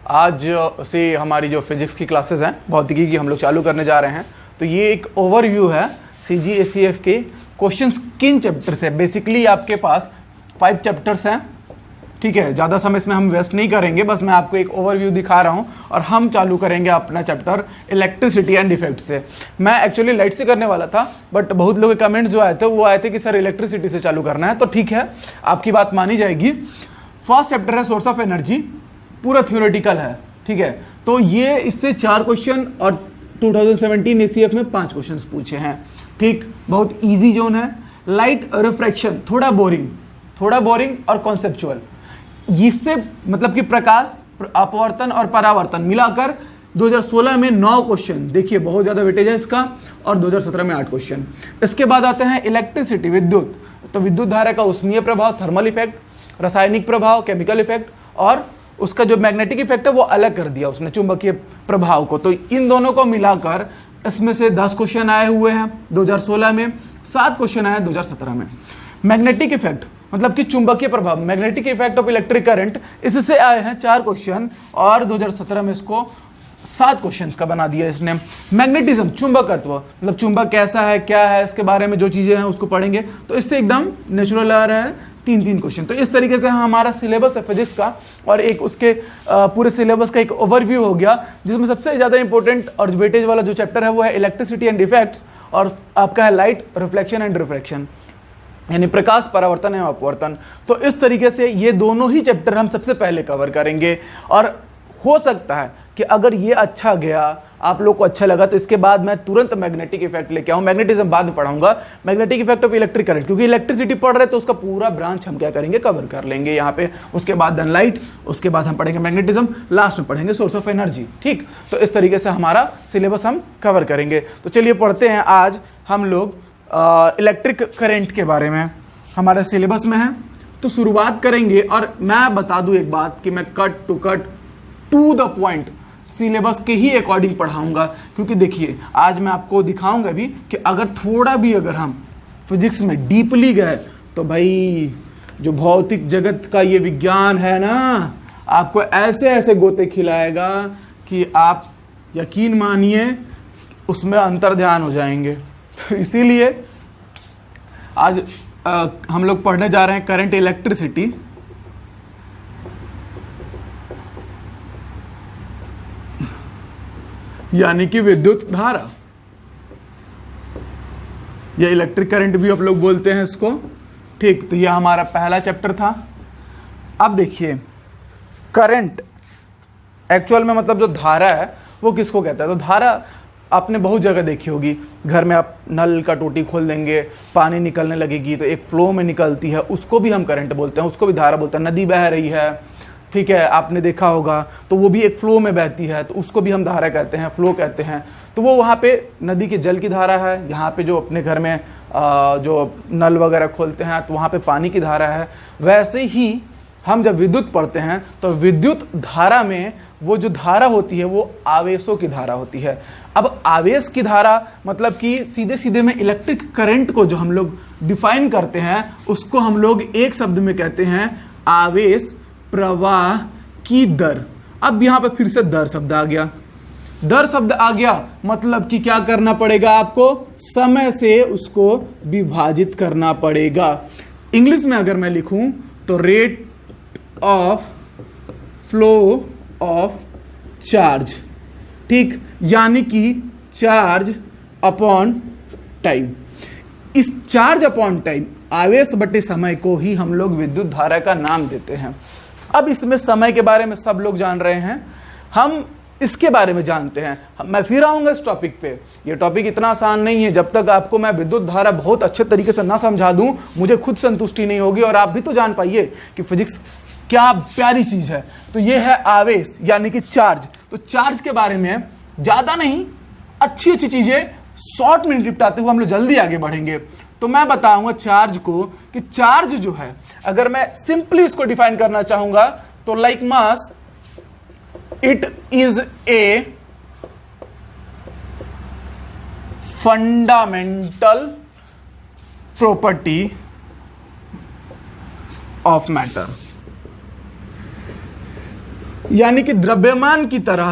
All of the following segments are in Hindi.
आज से हमारी जो फिजिक्स की क्लासेस हैं, भौतिकी की, हम लोग चालू करने जा रहे हैं। तो ये एक ओवरव्यू है CGACF के क्वेश्चंस किन चैप्टर से। बेसिकली आपके पास 5 चैप्टर्स हैं, ठीक है। ज़्यादा समय इसमें हम वेस्ट नहीं करेंगे, बस मैं आपको एक ओवरव्यू दिखा रहा हूँ और हम चालू करेंगे अपना चैप्टर इलेक्ट्रिसिटी एंड इफेक्ट से। मैं एक्चुअली लाइट से करने वाला था, बट बहुत लोगों के कमेंट्स जो आए थे वो आए थे कि सर इलेक्ट्रिसिटी से चालू करना है, तो ठीक है, आपकी बात मानी जाएगी। फर्स्ट चैप्टर है सोर्स ऑफ एनर्जी, पूरा थ्योरेटिकल है, ठीक है। तो ये इससे 4 क्वेश्चन और 2017 ACF में 5 क्वेश्चन पूछे हैं, ठीक। बहुत ईजी जोन है। लाइट रिफ्रैक्शन थोड़ा बोरिंग और कॉन्सेप्चुअल। इससे मतलब कि प्रकाश, अपवर्तन और परावर्तन मिलाकर 2016 में 9 क्वेश्चन, देखिए बहुत ज़्यादा वेटेज है इसका, और 2017 में 8 क्वेश्चन। इसके बाद आते हैं इलेक्ट्रिसिटी, विद्युत। तो विद्युत धारा का उष्मीय प्रभाव, थर्मल इफेक्ट, रासायनिक प्रभाव, केमिकल इफेक्ट, और उसका जो मैग्नेटिक इफेक्ट है वो अलग कर दिया उसने, चुंबकीय प्रभाव को। तो इन दोनों को मिलाकर इसमें से 10 क्वेश्चन आए हुए हैं 2016 में, 7 क्वेश्चन आए 2017 में। मैग्नेटिक इफेक्ट मतलब कि चुंबकीय प्रभाव, magnetic effect of electric current, इससे आए हैं 4 क्वेश्चन, और 2017 में इसको 7 क्वेश्चन का बना दिया इसने। मैग्नेटिज्म, चुंबकत्व, मतलब चुंबक कैसा है, क्या है, इसके बारे में जो चीजें हैं उसको पढ़ेंगे, तो इससे एकदम नेचुरल आ रहा है 3 क्वेश्चन। तो इस तरीके से हमारा सिलेबस है फिजिक्स का, और एक उसके पूरे सिलेबस का एक ओवरव्यू हो गया, जिसमें सबसे ज़्यादा इंपॉर्टेंट और वेटेज वाला जो चैप्टर है वो है इलेक्ट्रिसिटी एंड इफेक्ट्स, और आपका है लाइट रिफ्लेक्शन एंड रिफ्रैक्शन, यानी प्रकाश, परावर्तन एवं अपवर्तन। तो इस तरीके से ये दोनों ही चैप्टर हम सबसे पहले कवर करेंगे, और हो सकता है कि अगर ये अच्छा गया, आप लोग को अच्छा लगा, तो इसके बाद मैं तुरंत मैग्नेटिक इफेक्ट लेके आऊँ। मैग्नेटिज्म बाद में पढ़ाऊंगा, magnetic effect of electric current, क्योंकि इलेक्ट्रिसिटी पढ़ रहे तो उसका पूरा ब्रांच हम क्या करेंगे, कवर कर लेंगे यहाँ पे। उसके बाद देन लाइट, उसके बाद हम पढ़ेंगे मैग्नेटिज्म, लास्ट में पढ़ेंगे सोर्स ऑफ एनर्जी, ठीक। तो इस तरीके से हमारा सिलेबस हम कवर करेंगे। तो चलिए पढ़ते हैं, आज हम लोग इलेक्ट्रिक करंट के बारे में हमारे सिलेबस में है। तो शुरुआत करेंगे, और मैं बता दूं एक बात कि मैं cut to the point syllabus के ही अकॉर्डिंग पढ़ाऊंगा, क्योंकि देखिए आज मैं आपको दिखाऊंगा भी कि अगर थोड़ा भी अगर हम फिजिक्स में डीपली गए तो भाई जो भौतिक जगत का ये विज्ञान है ना, आपको ऐसे ऐसे गोते खिलाएगा कि आप यकीन मानिए उसमें अंतर्ध्यान हो जाएंगे। तो इसीलिए आज हम लोग पढ़ने जा रहे हैं करंट इलेक्ट्रिसिटी, यानी कि विद्युत धारा, या इलेक्ट्रिक करंट भी आप लोग बोलते हैं इसको, ठीक। तो यह हमारा पहला चैप्टर था। अब देखिए करंट एक्चुअल में मतलब जो धारा है वो किसको कहता है। तो धारा आपने बहुत जगह देखी होगी, घर में आप नल का टोटी खोल देंगे, पानी निकलने लगेगी तो एक फ्लो में निकलती है, उसको भी हम करंट बोलते हैं, उसको भी धारा बोलते हैं। नदी बह रही है, ठीक है, आपने देखा होगा, तो वो भी एक फ्लो में बहती है, तो उसको भी हम धारा कहते हैं, फ्लो कहते हैं। तो वो वहाँ पे नदी के जल की धारा है, यहाँ पे जो अपने घर में जो नल वगैरह खोलते हैं तो वहाँ पे पानी की धारा है। वैसे ही हम जब विद्युत पढ़ते हैं तो विद्युत धारा में वो जो धारा होती है वो आवेशों की धारा होती है। अब आवेश की धारा मतलब कि सीधे सीधे में इलेक्ट्रिक करंट को जो हम लोग डिफाइन करते हैं उसको हम लोग एक शब्द में कहते हैं आवेश प्रवाह की दर। अब यहां पे फिर से दर शब्द आ गया, दर शब्द आ गया मतलब कि क्या करना पड़ेगा आपको, समय से उसको विभाजित करना पड़ेगा। इंग्लिश में अगर मैं लिखूं तो rate of flow of charge, ठीक, यानी कि चार्ज अपॉन टाइम। इस चार्ज अपॉन टाइम, आवेश बटे समय को ही हम लोग विद्युत धारा का नाम देते हैं। अब इसमें समय के बारे में सब लोग जान रहे हैं, हम इसके बारे में जानते हैं। मैं फिर आऊंगा इस टॉपिक पे। ये टॉपिक इतना आसान नहीं है, जब तक आपको मैं विद्युत धारा बहुत अच्छे तरीके से ना समझा दूं मुझे खुद संतुष्टि नहीं होगी, और आप भी तो जान पाइए कि फिजिक्स क्या प्यारी चीज है। तो ये है आवेश यानी कि चार्ज। तो चार्ज के बारे में ज्यादा नहीं, अच्छी अच्छी चीजें शॉर्ट में निपटाते हुए हम लोग जल्दी आगे बढ़ेंगे। तो मैं बताऊंगा चार्ज को कि चार्ज जो है, अगर मैं सिंपली इसको डिफाइन करना चाहूंगा तो like mass, it is a fundamental property of matter. यानी कि द्रव्यमान की तरह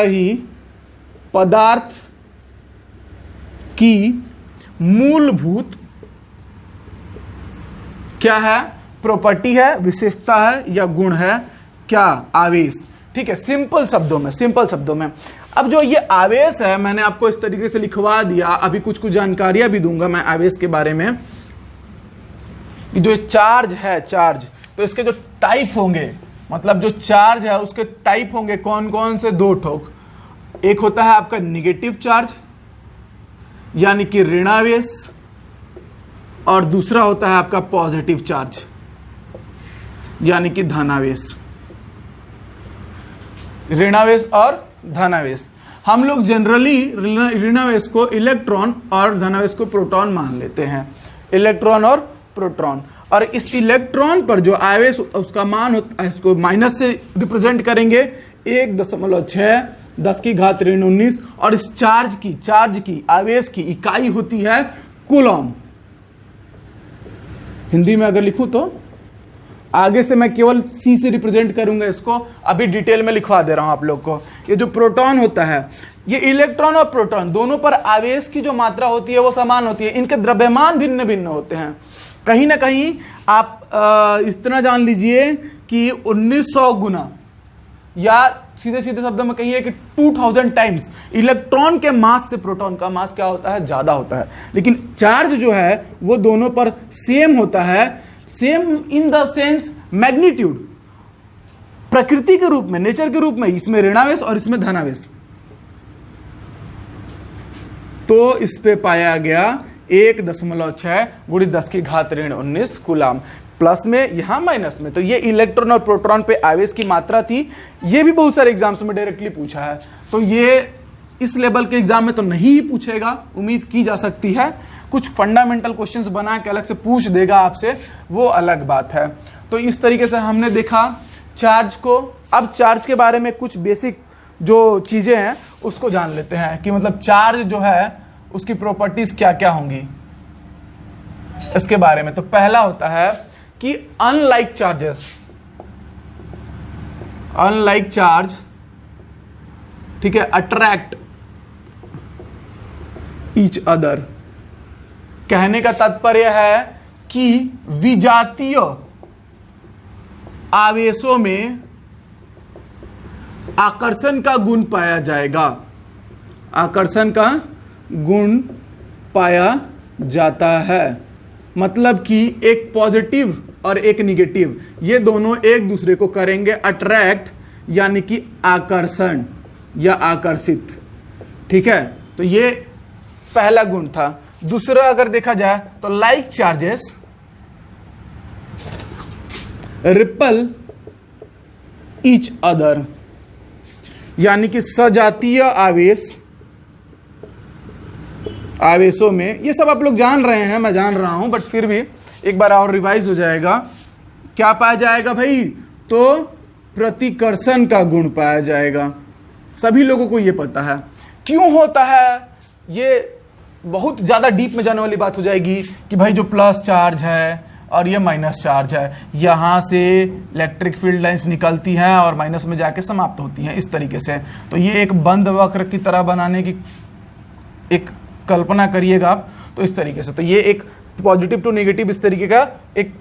ही पदार्थ की मूलभूत क्या है, प्रॉपर्टी है, विशेषता है या गुण है, क्या, आवेश। ठीक है, सिंपल शब्दों में। अब जो ये आवेश है मैंने आपको इस तरीके से लिखवा दिया, अभी कुछ जानकारियां भी दूंगा मैं आवेश के बारे में। जो चार्ज है, तो इसके जो टाइप होंगे, मतलब जो चार्ज है उसके टाइप होंगे कौन कौन से, 2 ठोक। एक होता है आपका निगेटिव चार्ज यानी कि ऋणावेश, और दूसरा होता है आपका पॉजिटिव चार्ज यानी कि धनावेश। ऋणावेश और धनावेश, हम लोग जनरली ऋणावेश को इलेक्ट्रॉन और धनावेश को प्रोटॉन मान लेते हैं, इलेक्ट्रॉन और प्रोटॉन। और इस इलेक्ट्रॉन पर जो आवेश उसका मान होता है, इसको माइनस से रिप्रेजेंट करेंगे 1.6 10 की घात ऋण 19, और इस चार्ज की आवेश की इकाई होती है कूलॉम। हिंदी में अगर लिखूं तो आगे से मैं केवल सी से रिप्रेजेंट करूंगा इसको, अभी डिटेल में लिखवा दे रहा हूं आप लोग को। ये जो प्रोटॉन होता है, ये इलेक्ट्रॉन और प्रोटॉन दोनों पर आवेश की जो मात्रा होती है वो समान होती है, इनके द्रव्यमान भिन्न भिन्न होते हैं। कहीं ना कहीं आप इतना जान लीजिए कि 1900 गुना, या सीधे शब्दों में कहिए कि 2000 टाइम्स इलेक्ट्रॉन के मास से प्रोटॉन का मास क्या होता है, ज्यादा होता है। लेकिन चार्ज जो है वो दोनों पर सेम होता है, same in the sense magnitude, प्रकृति के रूप में, नेचर के रूप में, इसमें ऋणावेश और इसमें धनावेश। तो इस पे पाया गया 1.6 गुणित 10 की घात ऋण 19 कूलाम, प्लस में यहां माइनस में। तो ये इलेक्ट्रॉन और प्रोटॉन पे आवेश की मात्रा थी। ये भी बहुत सारे एग्जाम्स में डायरेक्टली पूछा है, तो ये इस लेवल के एग्जाम में तो नहीं ही पूछेगा, उम्मीद की जा सकती है। कुछ फंडामेंटल क्वेश्चंस बना के अलग से पूछ देगा आपसे, वो अलग बात है। तो इस तरीके से हमने देखा चार्ज को। अब चार्ज के बारे में कुछ बेसिक जो चीजें हैं उसको जान लेते हैं कि मतलब चार्ज जो है उसकी प्रॉपर्टीज क्या क्या होंगी इसके बारे में। तो पहला होता है कि अनलाइक चार्ज, ठीक है, अट्रैक्ट ईच अदर। कहने का तात्पर्य है कि विजातीय आवेशों में आकर्षण का गुण पाया जाएगा, आकर्षण का गुण पाया जाता है। मतलब कि एक पॉजिटिव और एक निगेटिव, ये दोनों एक दूसरे को करेंगे अट्रैक्ट, यानी कि आकर्षण या आकर्षित। ठीक है, तो ये पहला गुण था। दूसरा अगर देखा जाए तो like charges ripple each other, यानी कि सजातीय आवेशों में, ये सब आप लोग जान रहे हैं, मैं जान रहा हूं, बट फिर भी एक बार और रिवाइज हो जाएगा। क्या पाया जाएगा भाई? तो प्रतिकर्षण का गुण पाया जाएगा। सभी लोगों को ये पता है क्यों होता है। ये बहुत ज्यादा डीप में जाने वाली बात हो जाएगी कि भाई जो प्लस चार्ज है और ये माइनस चार्ज है, यहां से इलेक्ट्रिक फील्ड लाइंस निकलती हैं और माइनस में जाके समाप्त होती हैं इस तरीके से। तो ये एक बंद वक्र की तरह बनाने की एक कल्पना करिएगा आप, तो इस तरीके से। तो ये एक पॉजिटिव टू नेगेटिव इस तरीके का एक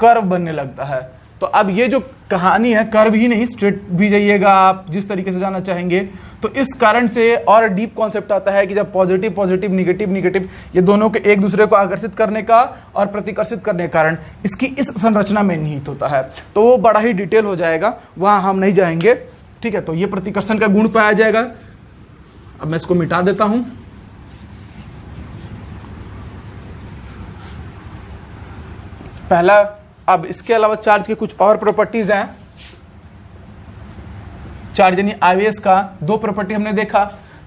कर्व बनने लगता है। तो अब ये जो कहानी है, कर्व ही नहीं, स्ट्रेट भी जाइएगा आप जिस तरीके से जाना चाहेंगे। तो इस कारण से और डीप कॉन्सेप्ट आता है कि जब पॉजिटिव पॉजिटिव निगेटिव निगेटिव, ये दोनों के एक दूसरे को आकर्षित करने का और प्रतिकर्षित करने के कारण इसकी इस संरचना में निहित होता है। तो वो बड़ा ही डिटेल हो जाएगा, वहां हम नहीं जाएंगे। ठीक है, तो ये प्रतिकर्षण का गुण पाया जाएगा। अब मैं इसको मिटा देता हूं। पहला, अब इसके अलावा चार्ज के कुछ और प्रॉपर्टीज हैं। चार्ज यानी आवेश का दो प्रॉपर्टी हमने देखा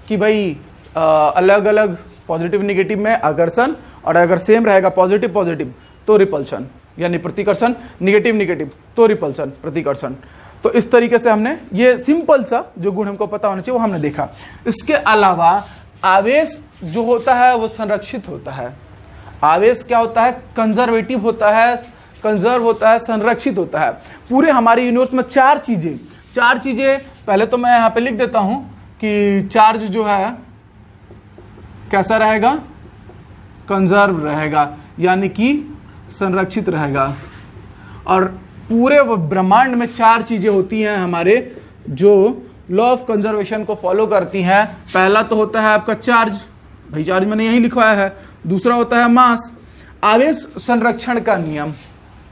कि भाई अलग अलग पॉजिटिव निगेटिव में आकर्षण, और अगर सेम रहेगा पॉजिटिव पॉजिटिव तो रिपल्शन यानी प्रतिकर्षण, निगेटिव निगेटिव तो रिपल्शन प्रतिकर्षण। तो इस तरीके से हमने ये सिंपल सा जो गुण हमको पता होना चाहिए वो हमने देखा। इसके अलावा आवेश जो होता है वो संरक्षित होता है। आवेश क्या होता है? कंजर्वेटिव होता है, कंजर्व होता है, संरक्षित होता है। पूरे हमारे यूनिवर्स में चार चीजें पहले तो मैं यहाँ पे लिख देता हूं कि चार्ज जो है कैसा रहेगा, कंजर्व रहेगा, यानी कि संरक्षित रहेगा। और पूरे ब्रह्मांड में चार चीजें होती हैं हमारे जो लॉ ऑफ कंजर्वेशन को फॉलो करती हैं। पहला तो होता है आपका चार्ज, भाई चार्ज मैंने यही लिखवाया है। दूसरा होता है मास, आवेश संरक्षण का नियम,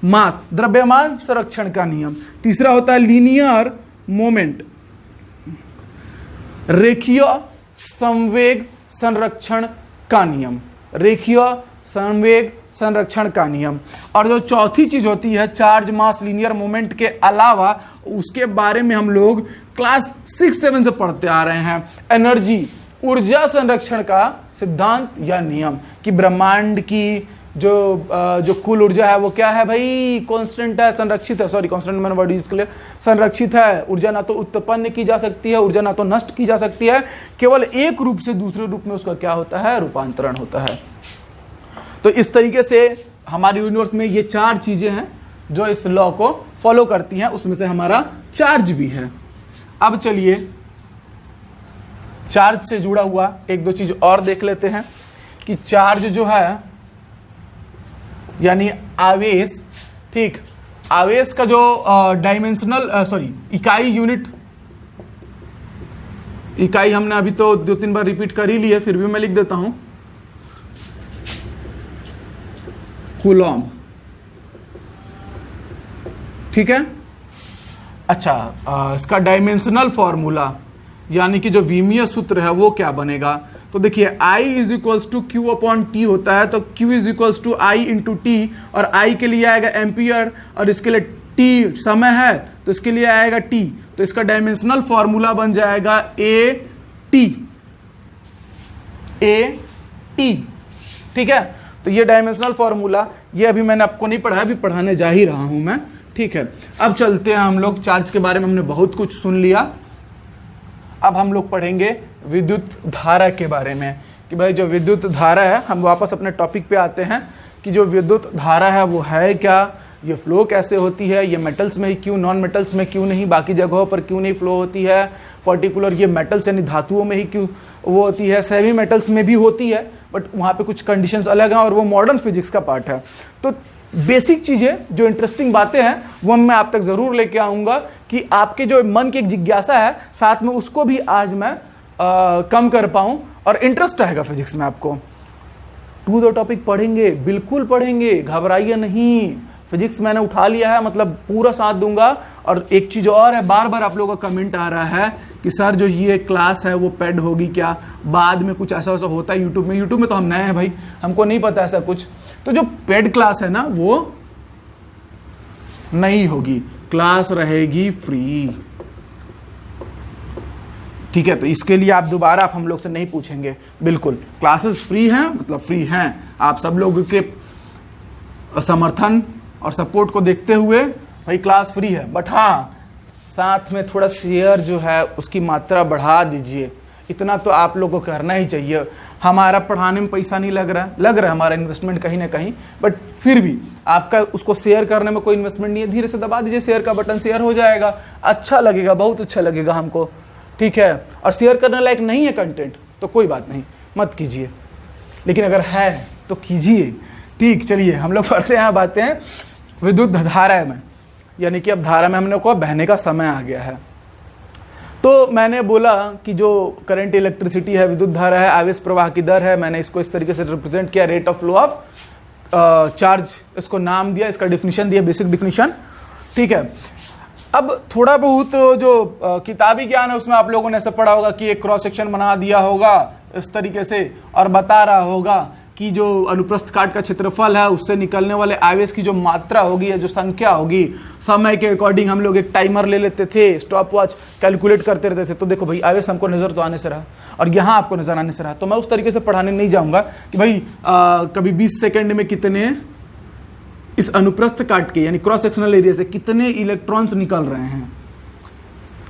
मास द्रव्यमान संरक्षण का नियम। तीसरा होता है लीनियर मोमेंट, रेखीय संवेग संरक्षण का नियम, रेखीय संवेग संरक्षण का नियम। और जो चौथी चीज होती है चार्ज, मास, लीनियर मोमेंट के अलावा, उसके बारे में हम लोग क्लास 6-7 से पढ़ते आ रहे हैं, एनर्जी, ऊर्जा संरक्षण का सिद्धांत या नियम, कि ब्रह्मांड की जो कुल ऊर्जा है वो क्या है भाई, कांस्टेंट है, संरक्षित है। सॉरी, कांस्टेंट मैंने वर्ड यूज कर लिया, संरक्षित है। ऊर्जा ना तो उत्पन्न की जा सकती है, ऊर्जा ना तो नष्ट की जा सकती है, केवल एक रूप से दूसरे रूप में उसका क्या होता है, रूपांतरण होता है। तो इस तरीके से हमारे यूनिवर्स में ये चार चीजें हैं जो इस लॉ को फॉलो करती हैं, उसमें से हमारा चार्ज भी है। अब चलिए चार्ज से जुड़ा हुआ एक दो चीज और देख लेते हैं कि चार्ज जो है यानी आवेश, ठीक, आवेश का जो डायमेंशनल इकाई यूनिट, इकाई हमने अभी तो 2-3 बार रिपीट कर ही ली है, फिर भी मैं लिख देता हूं, कूलॉम, ठीक है। अच्छा, इसका डायमेंशनल फॉर्मूला यानी कि जो विमीय सूत्र है वो क्या बनेगा, तो देखिए I is equals to Q upon T होता है, तो Q is equals to I into T, और I के लिए आएगा एम्पियर और इसके लिए T समय है तो इसके लिए आएगा T, तो इसका डायमेंशनल फॉर्मूला बन जाएगा AT, ठीक है। तो ये डायमेंशनल फॉर्मूला, ये अभी मैंने आपको नहीं पढ़ाया, अभी पढ़ाने जा ही रहा हूं मैं, ठीक है। अब चलते हैं हम लोग, चार्ज के बारे में हमने बहुत कुछ सुन लिया, अब हम लोग पढ़ेंगे विद्युत धारा के बारे में, कि भाई जो विद्युत धारा है, हम वापस अपने टॉपिक पे आते हैं कि जो विद्युत धारा है वो है क्या, ये फ्लो कैसे होती है, ये मेटल्स में ही क्यों, नॉन मेटल्स में क्यों नहीं, बाकी जगहों पर क्यों नहीं फ्लो होती है, पर्टिकुलर ये मेटल्स यानी धातुओं में ही क्यों वो होती है, सेमी मेटल्स में भी होती है बट वहाँ पे कुछ कंडीशंस अलग हैं और वो मॉडर्न फिजिक्स का पार्ट है। तो बेसिक चीज़ें जो इंटरेस्टिंग बातें हैं वो मैं आप तक ज़रूर लेके आऊँगा कि आपके जो मन की एक जिज्ञासा है साथ में उसको भी आज मैं कम कर पाऊँ और इंटरेस्ट आएगा फिजिक्स में आपको। टू द टॉपिक पढ़ेंगे, बिल्कुल पढ़ेंगे, घबराइए नहीं। फिजिक्स मैंने उठा लिया है, मतलब पूरा साथ दूंगा। और एक चीज़ और है, बार बार आप लोगों का कमेंट आ रहा है कि सर जो ये क्लास है वो पेड होगी क्या, बाद में कुछ ऐसा वैसा होता है यूट्यूब में तो हम नए हैं भाई, हमको नहीं पता ऐसा कुछ। तो जो पेड क्लास है ना वो नहीं होगी, क्लास रहेगी फ्री, ठीक है। तो इसके लिए आप दोबारा आप हम लोग से नहीं पूछेंगे, बिल्कुल क्लासेस फ्री हैं, मतलब फ्री हैं। आप सब लोगों के समर्थन और सपोर्ट को देखते हुए भाई क्लास फ्री है, बट हाँ साथ में थोड़ा शेयर जो है उसकी मात्रा बढ़ा दीजिए, इतना तो आप लोगों को करना ही चाहिए। हमारा पढ़ाने में पैसा नहीं लग रहा है हमारा इन्वेस्टमेंट कहीं ना कहीं, बट फिर भी आपका उसको शेयर करने में कोई इन्वेस्टमेंट नहीं है, धीरे से दबा दीजिए शेयर का बटन, शेयर हो जाएगा, अच्छा लगेगा, बहुत अच्छा लगेगा हमको, ठीक है। और शेयर करने लायक नहीं है कंटेंट तो कोई बात नहीं, मत कीजिए, लेकिन अगर है तो कीजिए, ठीक। चलिए हम लोग पढ़ते हैं, बातें हैं विद्युत धारा में, यानी कि अब धारा में हमने को बहने का समय आ गया है। तो मैंने बोला कि जो करंट इलेक्ट्रिसिटी है, विद्युत धारा है, आवेश प्रवाह की दर है, मैंने इसको इस तरीके से रिप्रेजेंट किया, rate of flow of charge, इसको नाम दिया, इसका डिफिनीशन दिया, बेसिक डिफिनीशन, ठीक है। अब थोड़ा बहुत जो किताबी ज्ञान है उसमें आप लोगों ने ऐसा पढ़ा होगा कि एक क्रॉस सेक्शन बना दिया होगा इस तरीके से और बता रहा होगा कि जो अनुप्रस्थ काट का क्षेत्रफल है उससे निकलने वाले आवेश की जो मात्रा होगी या जो संख्या होगी, समय के अकॉर्डिंग हम लोग एक टाइमर ले लेते थे, स्टॉप वॉच कैलकुलेट करते रहते थे। तो देखो भाई आवेश हमको नजर तो आने से रहा और यहाँ आपको नजर आने से रहा, तो मैं उस तरीके से पढ़ाने नहीं जाऊंगा कि भाई कभी 20 सेकेंड में कितने इस अनुप्रस्थ काट के यानी क्रॉस सेक्शनल एरिया से कितने इलेक्ट्रॉन्स निकल रहे हैं,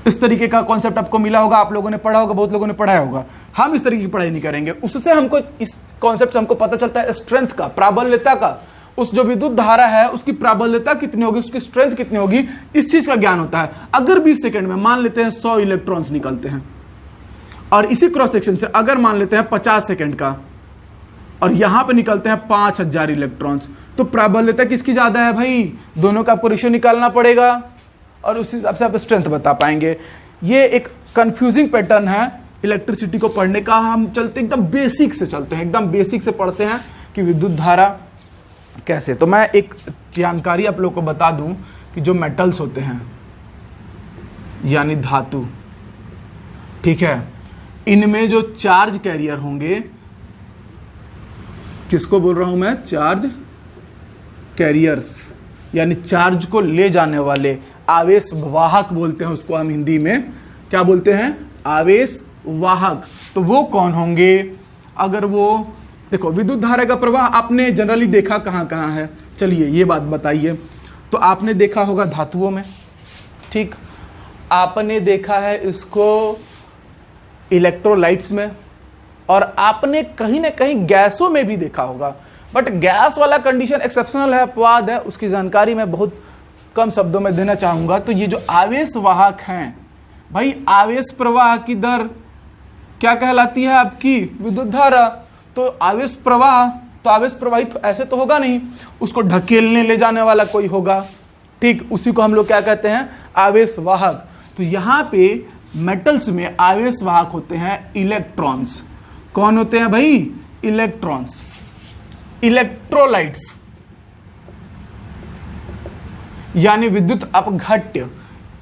इस तरीके का कॉन्सेप्ट आपको मिला होगा, आप लोगों ने पढ़ा होगा, बहुत लोगों ने पढ़ाया होगा। हम इस तरीके की पढ़ाई नहीं करेंगे, उससे हमको इस कॉन्सेप्ट से हमको पता चलता है स्ट्रेंथ का, प्राबल्यता का, उस जो विद्युत धारा है उसकी प्रबलता कितनी होगी, उसकी स्ट्रेंथ कितनी होगी, इस चीज का ज्ञान होता है। अगर 20 सेकंड में मान लेते हैं 100 इलेक्ट्रॉन्स निकलते हैं, और इसी क्रॉस सेक्शन से अगर मान लेते हैं 50 सेकंड का, और यहां पे निकलते हैं 5000 इलेक्ट्रॉन्स, तो प्रबलता किसकी ज्यादा है भाई? दोनों का आपको रेशियो निकालना पड़ेगा और उस हिसाब से आप स्ट्रेंथ बता पाएंगे। ये एक कंफ्यूजिंग पैटर्न है इलेक्ट्रिसिटी को पढ़ने का। हम चलते एकदम बेसिक से चलते हैं, एकदम बेसिक से पढ़ते हैं कि विद्युत धारा कैसे। तो मैं एक जानकारी आप लोगों को बता दूं कि जो मेटल्स होते हैं यानी धातु, ठीक है, इनमें जो चार्ज कैरियर होंगे, किसको बोल रहा हूं मैं? चार्ज कैरियर, यानी चार्ज को ले जाने वाले, आवेश वाहक बोलते हैं उसको हम हिंदी में। क्या बोलते हैं? आवेश वाहक। तो वो कौन होंगे? अगर वो देखो, विद्युत धारा का प्रवाह आपने जनरली देखा कहाँ कहाँ है? चलिए ये बात बताइए। तो आपने देखा होगा धातुओं में, ठीक, आपने देखा है इसको इलेक्ट्रोलाइट्स में, और आपने कहीं ना कहीं गैसों में भी देखा होगा। बट गैस वाला कंडीशन एक्सेप्शनल है, अपवाद है, उसकी जानकारी मैं बहुत कम शब्दों में देना चाहूंगा। तो ये जो आवेश वाहक हैं भाई, आवेश प्रवाह की दर क्या कहलाती है? आपकी विद्युत धारा। तो आवेश प्रवाह, तो आवेश प्रवाहित तो ऐसे तो होगा नहीं, उसको ढकेलने ले जाने वाला कोई होगा, ठीक, उसी को हम लोग क्या कहते हैं? आवेश वाहक। तो यहां पे मेटल्स में आवेश वाहक होते हैं इलेक्ट्रॉन्स। कौन होते हैं भाई? इलेक्ट्रॉन्स। इलेक्ट्रोलाइट्स यानी विद्युत अपघट्य।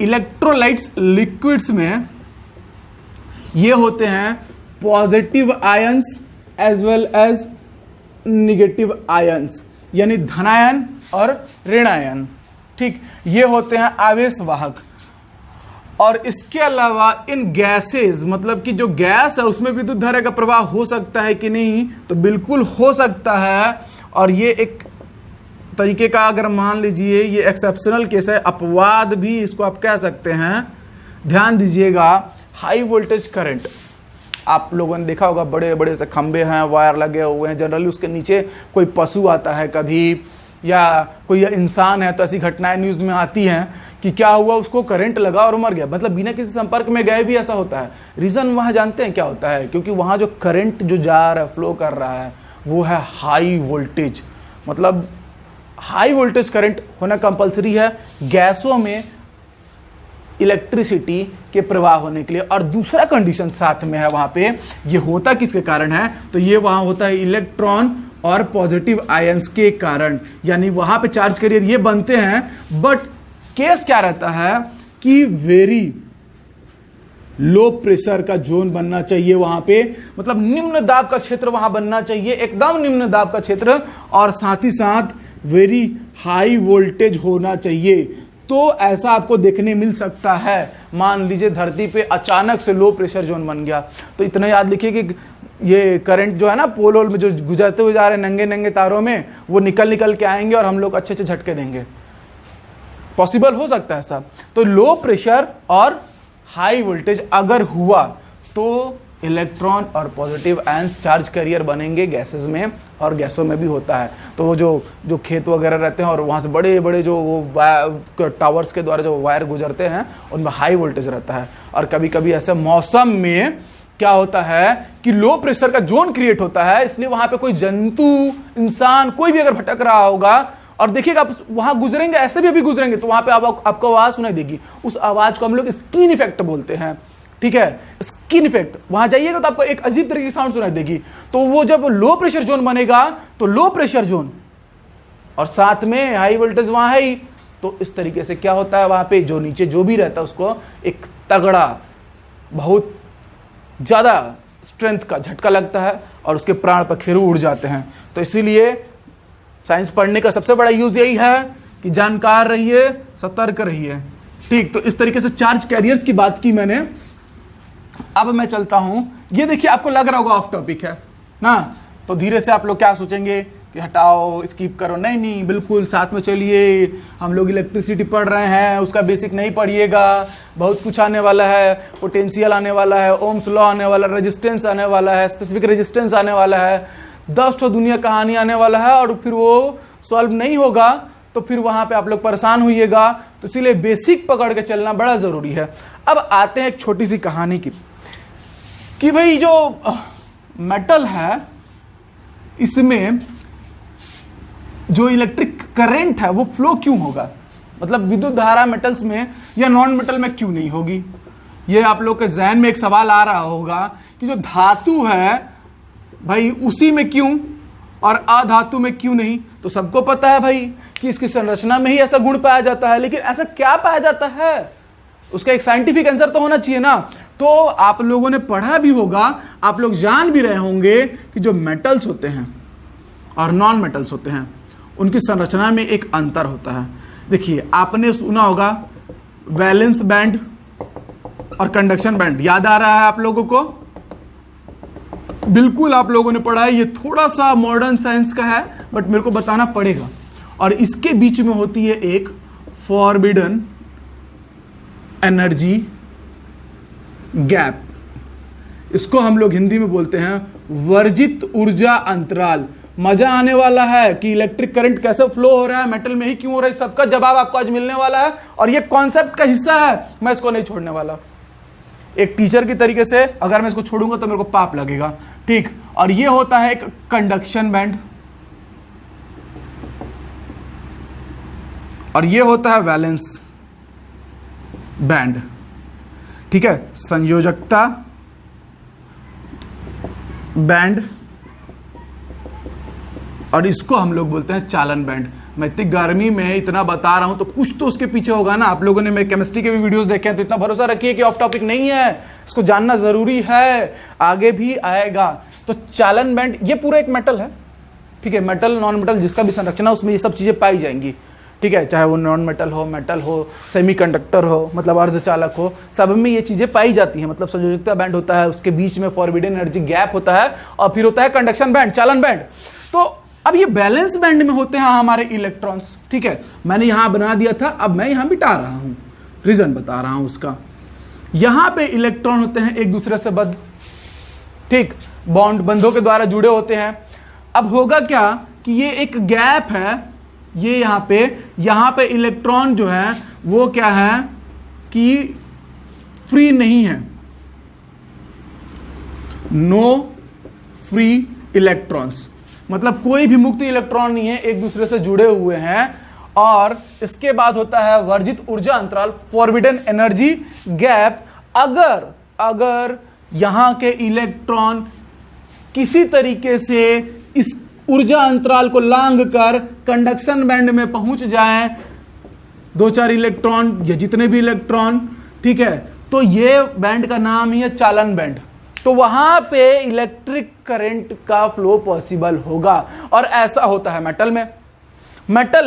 इलेक्ट्रोलाइट्स लिक्विड्स में ये होते हैं positive ions as well as negative ions, यानी धनायन और ऋणायन, ठीक, ये होते हैं आवेश वाहक। और इसके अलावा इन गैसेस, मतलब कि जो गैस है उसमें विद्युत धारा का प्रवाह हो सकता है कि नहीं? तो बिल्कुल हो सकता है। और ये एक तरीके का, अगर मान लीजिए ये एक्सेप्शनल केस है, अपवाद भी इसको आप कह सकते हैं। ध्यान दीजिएगा, हाई वोल्टेज करंट, आप लोगों ने देखा होगा बड़े बड़े से खंबे हैं, वायर लगे हुए हैं, जनरली उसके नीचे कोई पशु आता है कभी, या कोई इंसान है, तो ऐसी घटनाएं न्यूज़ में आती हैं कि क्या हुआ, उसको करंट लगा और मर गया, मतलब बिना किसी संपर्क में गए भी ऐसा होता है। रीज़न वहाँ जानते हैं क्या होता है? क्योंकि वहाँ जो करंट जो जा रहा है, फ्लो कर रहा है, वो है हाई वोल्टेज। मतलब हाई वोल्टेज करंट होना कंपलसरी है गैसों में इलेक्ट्रिसिटी के प्रवाह होने के लिए। और दूसरा कंडीशन साथ में है वहां पे, ये होता किसके कारण है? तो ये वहां होता है इलेक्ट्रॉन और पॉजिटिव आयंस के कारण, यानी वहां पे चार्ज कैरियर ये बनते हैं। बट केस क्या रहता है कि वेरी लो प्रेशर का जोन बनना चाहिए वहां पे, मतलब निम्न दाब का क्षेत्र वहां बनना चाहिए, एकदम निम्न दाब का क्षेत्र, और साथ ही साथ वेरी हाई वोल्टेज होना चाहिए। तो ऐसा आपको देखने मिल सकता है। मान लीजिए धरती पे अचानक से लो प्रेशर जोन बन गया, तो इतना याद लिखिए कि ये करंट जो है ना पोल वोल में जो गुजरते हुए जा रहे हैं नंगे नंगे तारों में, वो निकल के आएंगे और हम लोग अच्छे अच्छे झटके देंगे। पॉसिबल हो सकता है ऐसा। तो लो प्रेशर और हाई वोल्टेज अगर हुआ तो इलेक्ट्रॉन और पॉजिटिव आयंस चार्ज कैरियर बनेंगे गैसेस में, और गैसों में भी होता है। तो वो जो खेत वगैरह रहते हैं और वहाँ से बड़े बड़े जो वो टावर्स के द्वारा जो वायर गुजरते हैं, उनमें हाई वोल्टेज रहता है। और कभी कभी ऐसे मौसम में क्या होता है कि लो प्रेशर का जोन क्रिएट होता है, इसलिए वहाँ पे कोई जंतु, इंसान, कोई भी अगर भटक रहा होगा और देखिएगा आप वहां गुजरेंगे, ऐसे भी अभी गुजरेंगे, तो वहां पे आपको आवाज सुनाई देगी। उस आवाज को हम लोग स्किन इफेक्ट बोलते हैं, ठीक है, स्किन इफेक्ट। वहां जाइएगा तो आपको एक अजीब तरीके की साउंड सुनाई देगी। तो वो जब लो प्रेशर जोन बनेगा तो लो प्रेशर जोन और साथ में हाई वोल्टेज वहां है ही, तो इस तरीके से क्या होता है, वहां पे जो नीचे जो भी रहता है उसको एक तगड़ा, बहुत ज्यादा स्ट्रेंथ का झटका लगता है और उसके प्राण पखेरु उड़ जाते हैं। तो इसीलिए साइंस पढ़ने का सबसे बड़ा यूज यही है कि जानकार रहिए, सतर्क रहिए, ठीक। तो इस तरीके से चार्ज कैरियर्स की बात की मैंने। अब मैं चलता हूं, ये देखिए आपको लग रहा होगा ऑफ टॉपिक है ना, तो धीरे से आप लोग क्या सोचेंगे कि हटाओ, स्किप करो। नहीं नहीं, बिल्कुल साथ में चलिए। हम लोग इलेक्ट्रिसिटी पढ़ रहे हैं, उसका बेसिक नहीं पढ़िएगा, बहुत कुछ आने वाला है, पोटेंशियल आने वाला है, ओम्स लॉ आने वाला है, रेजिस्टेंस आने वाला है, स्पेसिफिक रेजिस्टेंस आने वाला है, 10 दुनिया कहानी आने वाला है, और फिर वो सॉल्व नहीं होगा तो फिर वहां पे आप लोग परेशान होइएगा। तो इसीलिए बेसिक पकड़ के चलना बड़ा जरूरी है। अब आते हैं एक छोटी सी कहानी की कि भाई जो मेटल है इसमें जो इलेक्ट्रिक करंट है वो फ्लो क्यों होगा, मतलब विद्युत धारा मेटल्स में या नॉन मेटल में क्यों नहीं होगी। ये आप लोग के जहन में एक सवाल आ रहा होगा कि जो धातु है भाई उसी में क्यों और अधातु में क्यों नहीं। तो सबको पता है भाई कि इसकी संरचना में ही ऐसा गुण पाया जाता है, लेकिन ऐसा क्या पाया जाता है उसका एक साइंटिफिक आंसर तो होना चाहिए ना। तो आप लोगों ने पढ़ा भी होगा, आप लोग जान भी रहे होंगे कि जो मेटल्स होते हैं और नॉन मेटल्स होते हैं उनकी संरचना में एक अंतर होता है। देखिए आपने सुना होगा वैलेंस बैंड और कंडक्शन बैंड, याद आ रहा है आप लोगों को? बिल्कुल आप लोगों ने पढ़ा है। ये थोड़ा सा मॉडर्न साइंस का है बट मेरे को बताना पड़ेगा। और इसके बीच में होती है एक फॉरबिडन एनर्जी गैप, इसको हम लोग हिंदी में बोलते हैं वर्जित ऊर्जा अंतराल। मजा आने वाला है कि इलेक्ट्रिक करंट कैसे फ्लो हो रहा है, मेटल में ही क्यों हो रहा है, सबका जवाब आपको आज मिलने वाला है। और ये कॉन्सेप्ट का हिस्सा है, मैं इसको नहीं छोड़ने वाला। एक टीचर की तरीके से अगर मैं इसको छोड़ूंगा तो मेरे को पाप लगेगा, ठीक। और ये होता है एक कंडक्शन बैंड और ये होता है वैलेंस बैंड, ठीक है। संयोजकता बैंड और इसको हम लोग बोलते हैं चालन बैंड। मैं इतनी गर्मी में इतना बता रहा हूं तो कुछ तो उसके पीछे होगा ना। आप लोगों ने मेरे केमिस्ट्री के भी वीडियोस देखे हैं तो इतना भरोसा रखिए कि ऑफ टॉपिक नहीं है, इसको जानना जरूरी है, आगे भी आएगा। तो चालन बैंड ये पूरा एक मेटल है, ठीक है। मेटल नॉन मेटल जिसका भी संरचना उसमें ये सब चीजें पाई जाएंगी, ठीक है। चाहे वो नॉन मेटल हो, सेमीकंडक्टर हो, मतलब अर्धचालक हो, सब में ये चीजें पाई जाती हैं। मतलब संयोजकता बैंड होता है, उसके बीच में फॉरबिडन एनर्जी गैप होता है और फिर होता है कंडक्शन बैंड, चालन बैंड। तो अब ये बैलेंस बैंड में होते हैं हमारे इलेक्ट्रॉन्स, ठीक है। मैंने यहां बना दिया था, अब मैं यहां मिटा रहा हूं, रीजन बता रहा हूं उसका। यहां पे इलेक्ट्रॉन होते हैं एक दूसरे से बद्ध, ठीक, बंधों के द्वारा जुड़े होते हैं। अब होगा क्या कि ये एक गैप है, ये यहां पे इलेक्ट्रॉन जो है वो क्या है कि फ्री नहीं है, नो फ्री इलेक्ट्रॉन्स, मतलब कोई भी मुक्त इलेक्ट्रॉन नहीं है, एक दूसरे से जुड़े हुए हैं। और इसके बाद होता है वर्जित ऊर्जा अंतराल, फॉरबिडन एनर्जी गैप। अगर यहां के इलेक्ट्रॉन किसी तरीके से इस ऊर्जा अंतराल को लांघ कर कंडक्शन बैंड में पहुंच जाएं, 2-4 इलेक्ट्रॉन या जितने भी इलेक्ट्रॉन, ठीक है, तो ये बैंड का नाम ही है चालन बैंड। तो वहां पे इलेक्ट्रिक करंट का फ्लो पॉसिबल होगा। और ऐसा होता है मेटल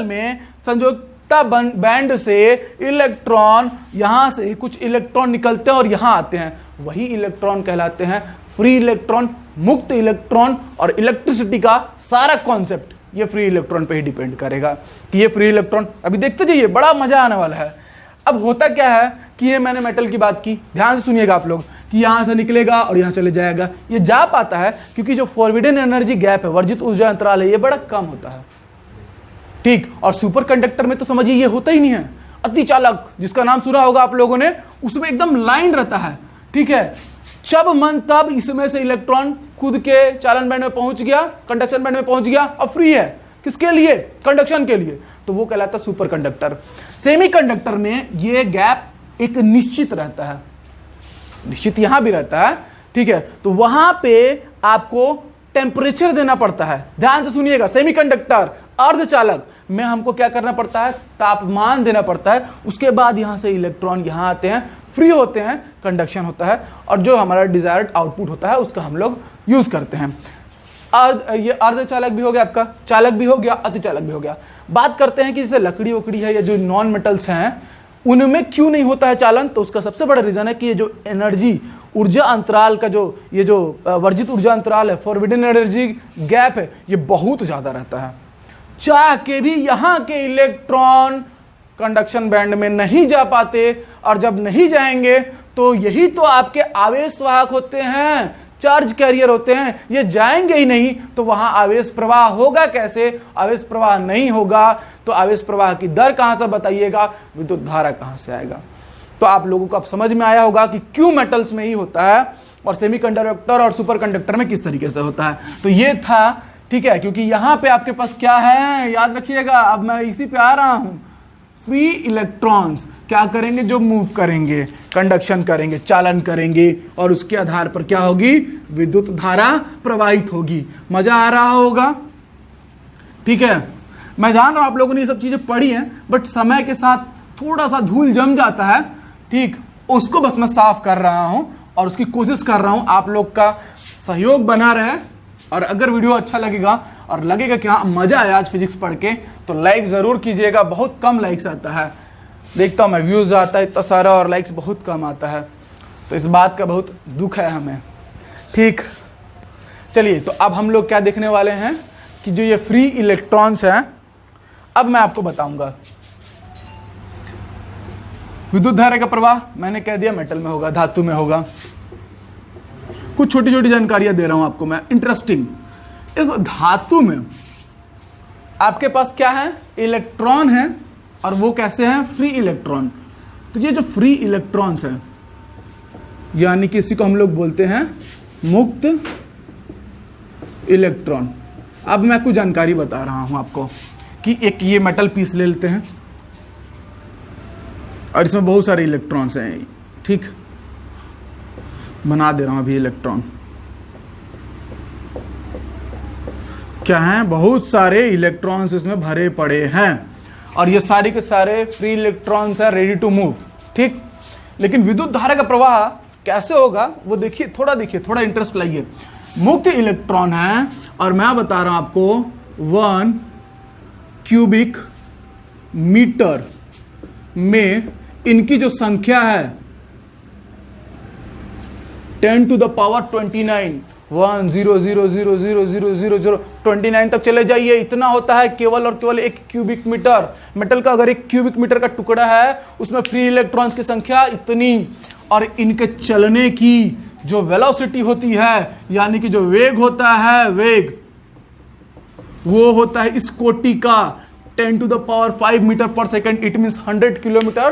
में संयोजकता बैंड से इलेक्ट्रॉन, यहां से कुछ इलेक्ट्रॉन निकलते हैं और यहां आते हैं, वही इलेक्ट्रॉन कहलाते हैं फ्री इलेक्ट्रॉन, मुक्त इलेक्ट्रॉन। और इलेक्ट्रिसिटी का सारा कॉन्सेप्ट ये फ्री इलेक्ट्रॉन पे ही डिपेंड करेगा कि ये फ्री इलेक्ट्रॉन, अभी देखते जाइए बड़ा मजा आने वाला है। अब होता क्या है कि ये मैंने मेटल की बात की, ध्यान से सुनिएगा आप लोग, कि यहां से निकलेगा और यहां चले जाएगा। ये जा पाता है क्योंकि जो फॉरबिडन एनर्जी गैप है, वर्जित ऊर्जा अंतराल है, ये बड़ा कम होता है, ठीक। और सुपर कंडक्टर में तो समझिए ये होता ही नहीं है। अति चालक जिसका नाम सुना होगा आप लोगों ने, उसमें एकदम लाइन रहता है, ठीक है। जब मन तब इसमें से इलेक्ट्रॉन खुद के चालन बैंड में पहुंच गया, कंडक्शन बैंड में पहुंच गया और फ्री है, किसके लिए? कंडक्शन के लिए। तो वो कहलाता है सुपर कंडक्टर। सेमीकंडक्टर में ये गैप एक निश्चित रहता है, निश्चित यहां भी रहता है, ठीक है। तो वहां पे आपको टेम्परेचर देना पड़ता है, ध्यान से सुनिएगा। सेमीकंडक्टर अर्धचालक में हमको क्या करना पड़ता है? तापमान देना पड़ता है। उसके बाद यहां से इलेक्ट्रॉन यहां आते हैं, फ्री होते हैं, कंडक्शन होता है और जो हमारा डिजायर्ड आउटपुट होता है उसका हम लोग यूज करते हैं। ये अर्धचालक भी हो गया, आपका चालक भी हो गया, अतिचालक भी हो गया। बात करते हैं कि जैसे लकड़ी वकड़ी है या जो नॉन मेटल्स हैं उनमें क्यों नहीं होता है चालन। तो उसका सबसे बड़ा रीजन है कि ये जो एनर्जी ऊर्जा अंतराल का ये जो वर्जित ऊर्जा अंतराल है, फॉरबिडन एनर्जी गैप है, ये बहुत ज्यादा रहता है। चाह के भी यहां के इलेक्ट्रॉन कंडक्शन बैंड में नहीं जा पाते और जब नहीं जाएंगे तो यही तो आपके आवेश वाहक होते हैं, चार्ज कैरियर होते हैं, ये जाएंगे ही नहीं तो वहां आवेश प्रवाह होगा कैसे? आवेश प्रवाह नहीं होगा तो आवेश प्रवाह की दर कहां से बताइएगा, विद्युत धारा कहां से आएगा? तो आप लोगों को अब समझ में आया होगा कि क्यों मेटल्स में ही होता है और सेमीकंडक्टर और सुपर कंडक्टर में किस तरीके से होता है। तो ये था, ठीक है, क्योंकि यहां पे आपके पास क्या है, याद रखिएगा, अब मैं इसी पे आ रहा हूं। फ्री इलेक्ट्रॉन्स क्या करेंगे? जो मूव करेंगे, कंडक्शन करेंगे, चालन करेंगे और उसके आधार पर क्या होगी? विद्युत धारा प्रवाहित होगी। मजा आ रहा होगा? ठीक है, मैं जान रहा हूं आप लोगों ने ये सब चीजें पढ़ी हैं, बट समय के साथ थोड़ा सा धूल जम जाता है, ठीक, उसको बस मैं साफ कर रहा हूं और उसकी कोशिश कर रहा हूं आप लोग का सहयोग बना रहे। और अगर वीडियो अच्छा लगेगा और लगेगा कि हाँ मजा आया आज फिजिक्स पढ़ के, तो लाइक जरूर कीजिएगा। बहुत कम लाइक्स आता है, देखता हूं मैं, व्यूज आता है इतना सारा और लाइक्स बहुत कम आता है, तो इस बात का बहुत दुख है हमें। ठीक, चलिए, तो अब हम लोग क्या देखने वाले हैं कि जो ये फ्री इलेक्ट्रॉन्स हैं, अब मैं आपको बताऊंगा। विद्युत धारा का प्रवाह मैंने कह दिया मेटल में होगा, धातु में होगा। कुछ छोटी छोटी जानकारियां दे रहा हूं आपको मैं, इंटरेस्टिंग। इस धातु में आपके पास क्या है? इलेक्ट्रॉन है, और वो कैसे हैं? Free electron. तो ये जो फ्री इलेक्ट्रॉन्स हैं, यानी कि इसी को हम लोग बोलते हैं मुक्त इलेक्ट्रॉन। अब मैं कुछ जानकारी बता रहा हूं आपको कि एक ये मेटल पीस ले लेते हैं और इसमें बहुत सारे इलेक्ट्रॉन्स हैं, ठीक, बना दे रहा हूं अभी इलेक्ट्रॉन। क्या हैं? बहुत सारे इलेक्ट्रॉन्स इसमें भरे पड़े हैं और ये सारे के सारे फ्री इलेक्ट्रॉन्स हैं, रेडी टू मूव, ठीक। लेकिन विद्युत धारा का प्रवाह कैसे होगा वो देखिए, थोड़ा इंटरेस्ट लाइए। मुक्त इलेक्ट्रॉन है और मैं बता रहा हूं आपको 1 क्यूबिक मीटर में इनकी जो संख्या है 10 to the power 29, 1 0 0 0 0 0 0 0 29 तक चले जाइए। इतना होता है केवल और केवल 1 क्यूबिक मीटर। मेटल का अगर 1 क्यूबिक मीटर का टुकड़ा है, उसमें फ्री इलेक्ट्रॉन्स की संख्या इतनी, और इनके चलने की जो वेलोसिटी होती है, यानी कि जो वेग होता है, वेग वो होता है इस कोटि का 10 to the power 5 मीटर पर सेकेंड। इट मीन्स 100 किलोमीटर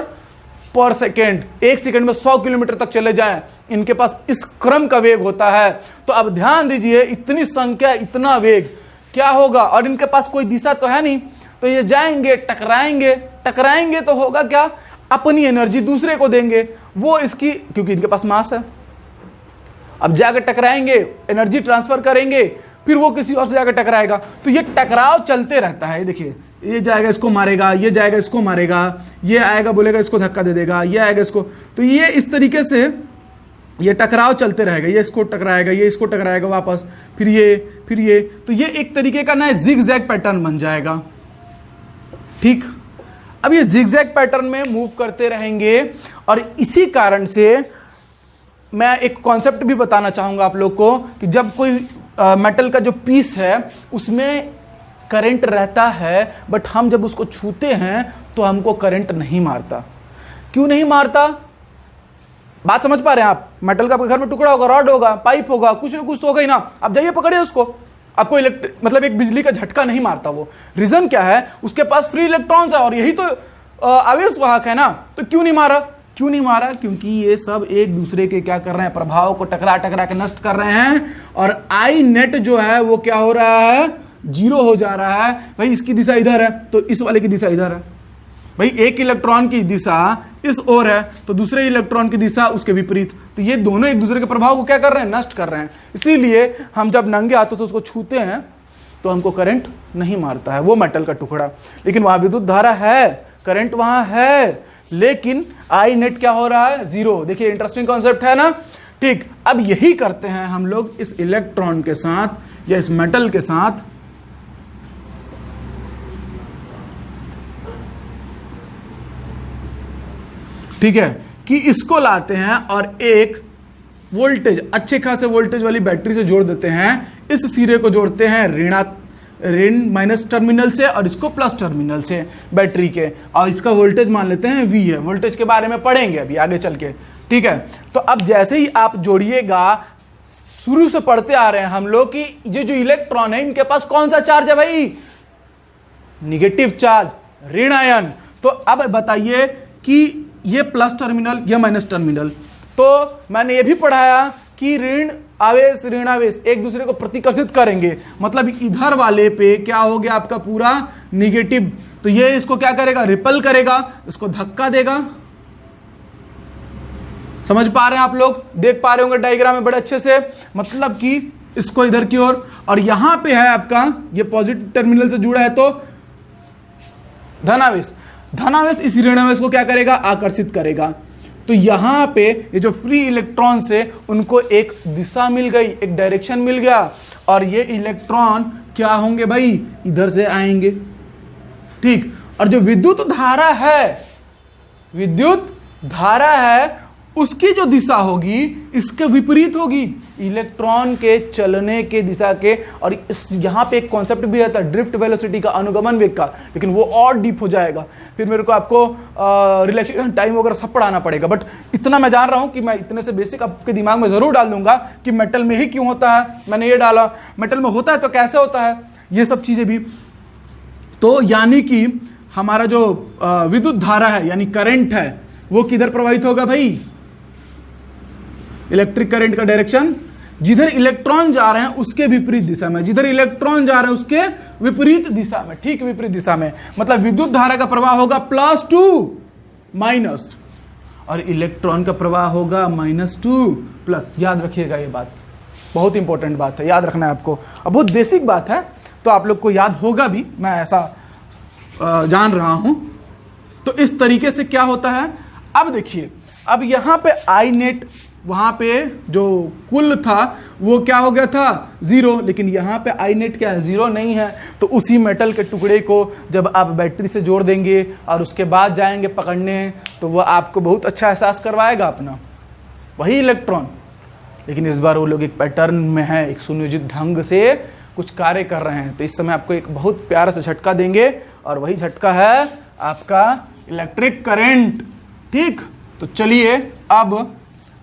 पर सेकेंड। 1 सेकेंड में 100 किलोमीटर तक चले जाएं, इनके पास इस क्रम का वेग होता है। तो अब ध्यान दीजिए, इतनी संख्या, इतना वेग, क्या होगा? और इनके पास कोई दिशा तो है नहीं, तो ये जाएंगे, टकराएंगे तो होगा क्या? अपनी एनर्जी दूसरे को देंगे, वो इसकी, क्योंकि इनके पास मास है। अब जाकर टकराएंगे, एनर्जी ट्रांसफर करेंगे, फिर वो किसी और से जाकर टकराएगा। तो ये टकराव चलते रहता है। देखिए, ये जाएगा इसको मारेगा, ये जाएगा इसको मारेगा, ये आएगा बोलेगा इसको धक्का दे देगा, ये आएगा इसको, तो ये इस तरीके से ये टकराव चलते रहेगा। ये इसको टकराएगा, ये इसको टकराएगा वापस, फिर ये, तो ये एक तरीके का ना जिग-जैग पैटर्न बन जाएगा, ठीक। अब ये जिग-जैग पैटर्न में मूव करते रहेंगे और इसी कारण से मैं एक कॉन्सेप्ट भी बताना चाहूंगा आप लोग को कि जब कोई मेटल का जो पीस है उसमें करंट रहता है, बट हम जब उसको छूते हैं तो हमको करंट नहीं मारता। क्यों नहीं मारता? बात समझ पा रहे हैं आप? मेटल का घर में टुकड़ा होगा, रॉड होगा, पाइप होगा, कुछ ना कुछ तो होगा ही ना। आप जाइए पकड़िए उसको, आपको मतलब एक बिजली का झटका नहीं मारता वो। रीजन क्या है? उसके पास फ्री इलेक्ट्रॉन्स है और यही तो आवेश वाहक है ना। तो क्यों नहीं मारा? क्योंकि ये सब एक दूसरे के क्या कर रहे हैं? प्रभाव को टकरा के नष्ट कर रहे हैं, और आई नेट जो है वो क्या हो रहा है? 0 हो जा रहा है। भाई इसकी दिशा इधर है तो इस वाले की दिशा इधर है। भाई एक इलेक्ट्रॉन की दिशा इस ओर है तो दूसरे इलेक्ट्रॉन की दिशा उसके विपरीत। तो ये दोनों एक दूसरे के प्रभाव को क्या कर रहे हैं? नष्ट कर रहे हैं। इसीलिए हम जब नंगे हाथों से उसको छूते हैं तो हमको करंट नहीं मारता है वो मेटल का टुकड़ा। लेकिन वहां विद्युत धारा है, करंट वहां है, लेकिन आई नेट क्या हो रहा है? 0। देखिए इंटरेस्टिंग कॉन्सेप्ट है ना, ठीक। अब यही करते हैं हम लोग इस इलेक्ट्रॉन के साथ या इस मेटल के साथ। ठीक है, कि इसको लाते हैं और एक वोल्टेज, अच्छे खासे वोल्टेज वाली बैटरी से जोड़ देते हैं। इस सिरे को जोड़ते हैं ऋण माइनस टर्मिनल से और इसको प्लस टर्मिनल से बैटरी के, और इसका वोल्टेज मान लेते हैं V है। वोल्टेज के बारे में पढ़ेंगे अभी आगे चल के, ठीक है। तो अब जैसे ही आप जोड़िएगा शुरू से पढ़ते आ रहे हैं हम लोग कि ये जो इलेक्ट्रॉन है इनके पास कौन सा चार्ज है भाई, निगेटिव चार्ज, ऋण आयन। तो अब बताइए कि ये प्लस टर्मिनल, ये माइनस टर्मिनल। तो मैंने ये भी पढ़ाया कि ऋण आवेश ऋण आवेश एक दूसरे को प्रतिकर्षित करेंगे, मतलब इधर वाले पे क्या हो गया आपका पूरा निगेटिव, तो ये इसको क्या करेगा, रिपल करेगा, इसको धक्का देगा। समझ पा रहे हैं आप लोग, देख पा रहे होंगे डायग्राम में बड़े अच्छे से, मतलब कि इसको इधर की ओर, और यहां पे है आपका ये पॉजिटिव टर्मिनल से जुड़ा है तो धनावेश, धनावेश इस ऋणावेश को क्या करेगा, आकर्षित करेगा। तो यहां पे ये जो फ्री इलेक्ट्रॉन से उनको एक दिशा मिल गई, एक डायरेक्शन मिल गया, और ये इलेक्ट्रॉन क्या होंगे भाई, इधर से आएंगे, ठीक। और जो विद्युत धारा है, विद्युत धारा है, उसकी जो दिशा होगी इसके विपरीत होगी, इलेक्ट्रॉन के चलने के दिशा के। और इस यहां पे एक कॉन्सेप्ट भी आता है ड्रिफ्ट वेलोसिटी का, अनुगमन वेग का, लेकिन वो और डीप हो जाएगा, फिर मेरे को आपको रिलेक्सेशन टाइम वगैरह सब पढ़ाना पड़ेगा। बट इतना मैं जान रहा हूं कि मैं इतने से बेसिक आपके दिमाग में जरूर डाल दूंगा कि मेटल में ही क्यों होता है, मैंने ये डाला, मेटल में होता है तो कैसे होता है, ये सब चीजें भी। तो यानी कि हमारा जो विद्युत धारा है यानी करंट है वो किधर प्रवाहित होगा भाई, इलेक्ट्रिक करंट का डायरेक्शन जिधर इलेक्ट्रॉन जा रहे हैं उसके विपरीत दिशा में, जिधर इलेक्ट्रॉन जा रहे हैं उसके विपरीत दिशा में, ठीक विपरीत दिशा में। मतलब विद्युत धारा का प्रवाह होगा +2 माइनस, और इलेक्ट्रॉन का प्रवाह होगा -2+। याद रखिएगा, ये बात बहुत इंपॉर्टेंट बात है, याद रखना है आपको। अब बहुत बेसिक बात है तो आप लोग को याद होगा भी, मैं ऐसा जान रहा हूं। तो इस तरीके से क्या होता है, अब देखिए, अब यहां पे आई नेट, वहां पे जो कुल था वो क्या हो गया था 0, लेकिन यहां पे आई नेट क्या है, 0 नहीं है। तो उसी मेटल के टुकड़े को जब आप बैटरी से जोड़ देंगे और उसके बाद जाएंगे पकड़ने, तो वह आपको बहुत अच्छा एहसास करवाएगा अपना, वही इलेक्ट्रॉन। लेकिन इस बार वो लोग एक पैटर्न में है, एक सुनियोजित ढंग से कुछ कार्य कर रहे हैं। तो इस समय आपको एक बहुत प्यारा सा झटका देंगे, और वही झटका है आपका इलेक्ट्रिक करंट, ठीक। तो चलिए अब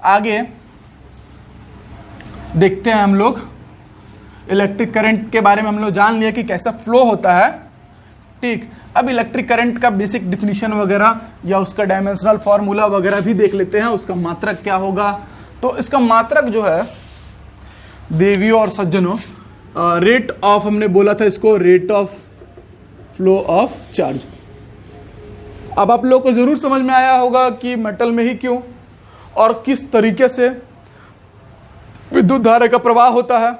आगे देखते हैं हम लोग। इलेक्ट्रिक करंट के बारे में हम लोग जान लिया कि कैसा फ्लो होता है, ठीक। अब इलेक्ट्रिक करंट का बेसिक डिफिनीशन वगैरह या उसका डायमेंशनल फॉर्मूला वगैरह भी देख लेते हैं, उसका मात्रक क्या होगा। तो इसका मात्रक जो है देवियों और सज्जनों, रेट ऑफ, हमने बोला था इसको rate of flow of charge. अब आप लोग को जरूर समझ में आया होगा कि मेटल में ही क्यों और किस तरीके से विद्युत धारा का प्रवाह होता है।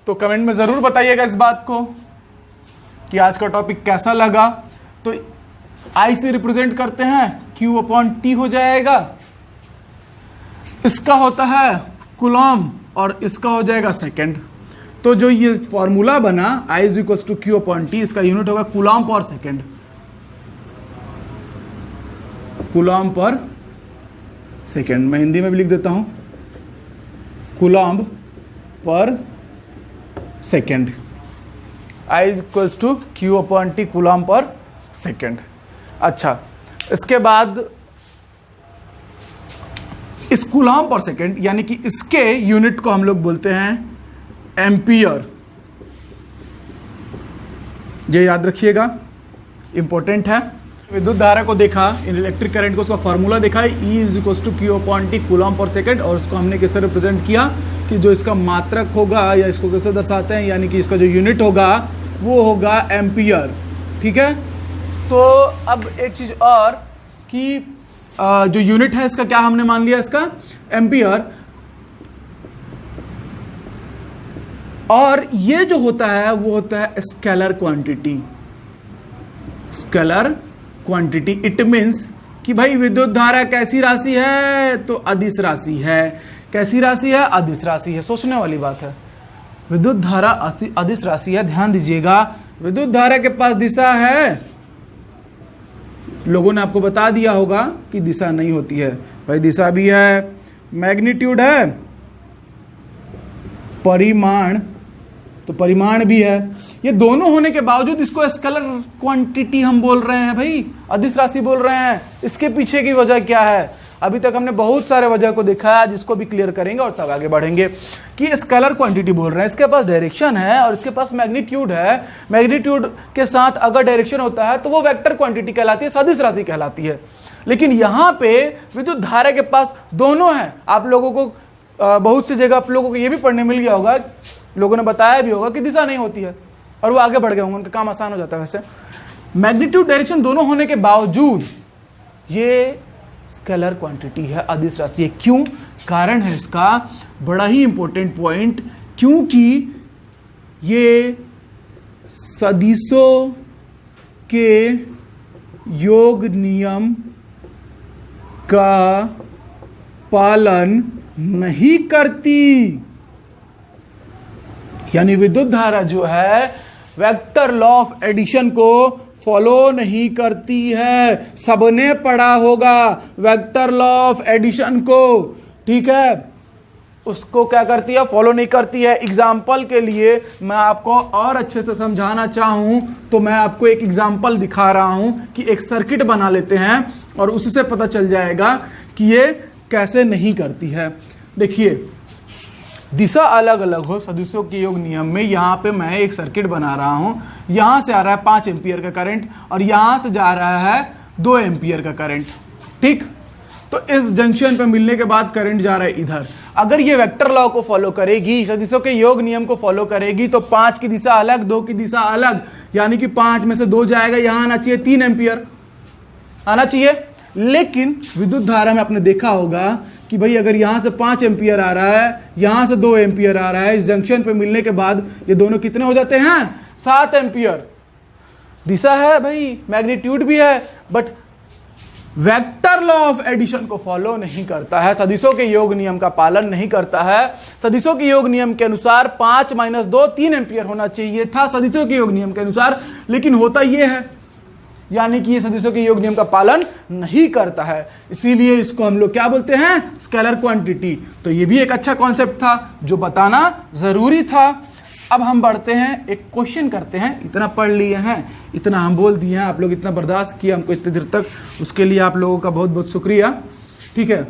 तो कमेंट में जरूर बताइएगा इस बात को कि आज का टॉपिक कैसा लगा। तो आई से रिप्रेजेंट करते हैं, Q/T हो जाएगा, इसका होता है कूलॉम और इसका हो जाएगा सेकंड। तो जो ये फॉर्मूला बना I = Q/T, इसका यूनिट होगा कूलॉम पर सेकंड, कूलॉम पर सेकेंड। मैं हिंदी में भी लिख देता हूं, कूलॉम पर सेकेंड, I = Q/T, कूलॉम पर सेकेंड। अच्छा, इसके बाद इस कूलॉम पर सेकेंड यानी कि इसके यूनिट को हम लोग बोलते हैं एम्पियर। ये याद रखिएगा, इंपॉर्टेंट है। विद्युत धारा को देखा, इलेक्ट्रिक करंट को, उसका फॉर्मूला देखा है E = Q/T, कूलॉम पर सेकेंड, और उसको हमने किससे रिप्रेजेंट किया कि जो इसका मात्रक होगा या इसको कैसे दर्शाते हैं, यानी कि इसका जो यूनिट होगा वो होगा एम्पियर, ठीक है। तो अब एक चीज और कि जो यूनिट है इसका क्या हमने मान लिया, इसका एम्पियर। और ये जो होता है वो होता है scalar quantity, scalar quantity. It means कि भाई विद्युत धारा कैसी राशि है, तो अदिश राशि है। कैसी राशि है, अदिश राशि है। सोचने वाली बात है, विद्युत धारा अदिश राशि है। ध्यान दीजिएगा, विद्युत धारा के पास दिशा है, लोगों ने आपको बता दिया होगा कि दिशा नहीं होती है। भाई दिशा भी है, मैग्नीट्यूड है, परिमाण, तो परिमाण भी है। ये दोनों होने के बावजूद इसको स्केलर क्वांटिटी हम बोल रहे हैं भाई, अदिश राशि बोल रहे हैं। इसके पीछे की वजह क्या है, अभी तक हमने बहुत सारे वजह को देखा है, आज इसको भी क्लियर करेंगे और तब आगे बढ़ेंगे। कि स्केलर क्वांटिटी बोल रहे हैं, इसके पास डायरेक्शन है और इसके पास मैग्नीट्यूड है। मैग्नीट्यूड के साथ अगर डायरेक्शन होता है तो वो वेक्टर क्वांटिटी कहलाती है, सदिश राशि कहलाती है। लेकिन यहाँ पे विद्युत धारा के पास दोनों है। आप लोगों को बहुत सी जगह आप लोगों को ये भी पढ़ने मिल गया होगा, लोगों ने बताया भी होगा कि दिशा नहीं होती है और वो आगे बढ़ गए होंगे, उनका काम आसान हो जाता है। वैसे मैग्नीट्यूड डायरेक्शन दोनों होने के बावजूद ये स्केलर क्वांटिटी है, अदिश राशि है। क्यों? कारण है इसका बड़ा ही इंपॉर्टेंट पॉइंट, क्योंकि ये सदिशों के योग नियम का पालन नहीं करती। यानी विद्युत धारा जो है वेक्टर लॉ ऑफ एडिशन को फॉलो नहीं करती है। सबने पढ़ा होगा वेक्टर लॉ ऑफ एडिशन को, ठीक है। उसको क्या करती है? फॉलो नहीं करती है। एग्जाम्पल के लिए मैं आपको और अच्छे से समझाना चाहूं तो मैं आपको एक एग्जाम्पल दिखा रहा हूं कि एक सर्किट बना लेते हैं और उससे पता चल जाएगा कि ये कैसे नहीं करती है। देखिए, दिशा अलग अलग हो सदिशों के योग नियम में, यहाँ पे मैं एक सर्किट बना रहा हूं। यहां से आ रहा है 5 एम्पियर का करंट और यहां से जा रहा है 2 एम्पियर का करंट, ठीक। तो इस जंक्शन पे मिलने के बाद करंट जा रहा है इधर। अगर ये वेक्टर लॉ को फॉलो करेगी, सदिशों के योग नियम को फॉलो करेगी, तो 5 की दिशा अलग, 2 की दिशा अलग, यानी कि 5 में से 2 जाएगा, यहां आना चाहिए 3 एम्पियर आना चाहिए। लेकिन विद्युत धारा में आपने देखा होगा कि भाई अगर यहां से 5 एम्पियर आ रहा है, यहां से 2 एम्पियर आ रहा है, इस जंक्शन पे मिलने के बाद ये दोनों कितने हो जाते हैं? 7 एम्पियर। दिशा है भाई, मैग्नीट्यूड भी है, but vector law of addition को फॉलो नहीं करता है, सदिशों के योग नियम का पालन नहीं करता है। सदिशों के योग नियम के अनुसार 5 - 2 3 एम्पियर होना चाहिए था सदिशों के योग नियम के अनुसार, लेकिन होता यह है, यानी कि ये सदिशों के योग नियम का पालन नहीं करता है। इसीलिए इसको हम लोग क्या बोलते हैं? Scalar quantity. तो ये भी एक अच्छा कॉन्सेप्ट था जो बताना जरूरी था। अब हम बढ़ते हैं, एक क्वेश्चन करते हैं। इतना पढ़ लिए हैं, इतना हम बोल दिए हैं, आप लोग इतना बर्दाश्त किया हमको इतने देर तक, उसके लिए आप लोगों का बहुत बहुत शुक्रिया, ठीक है।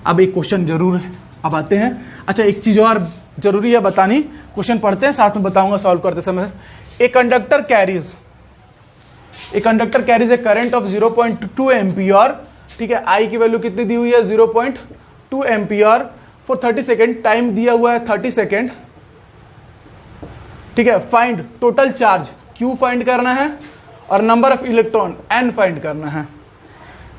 अब एक क्वेश्चन जरूर है, अब आते हैं। अच्छा, एक चीज और जरूरी है बतानी, क्वेश्चन पढ़ते हैं साथ में बताऊंगा सॉल्व करते समय। A conductor carries A current of 0.2 ampere, ठीक है। आई की वैल्यू कितनी दी हुई है? 0.2 एम्पियर फॉर 30 सेकेंड, टाइम दिया हुआ है 30 सेकेंड, ठीक है। Find total charge, Q find करना है और number of electron N find करना है।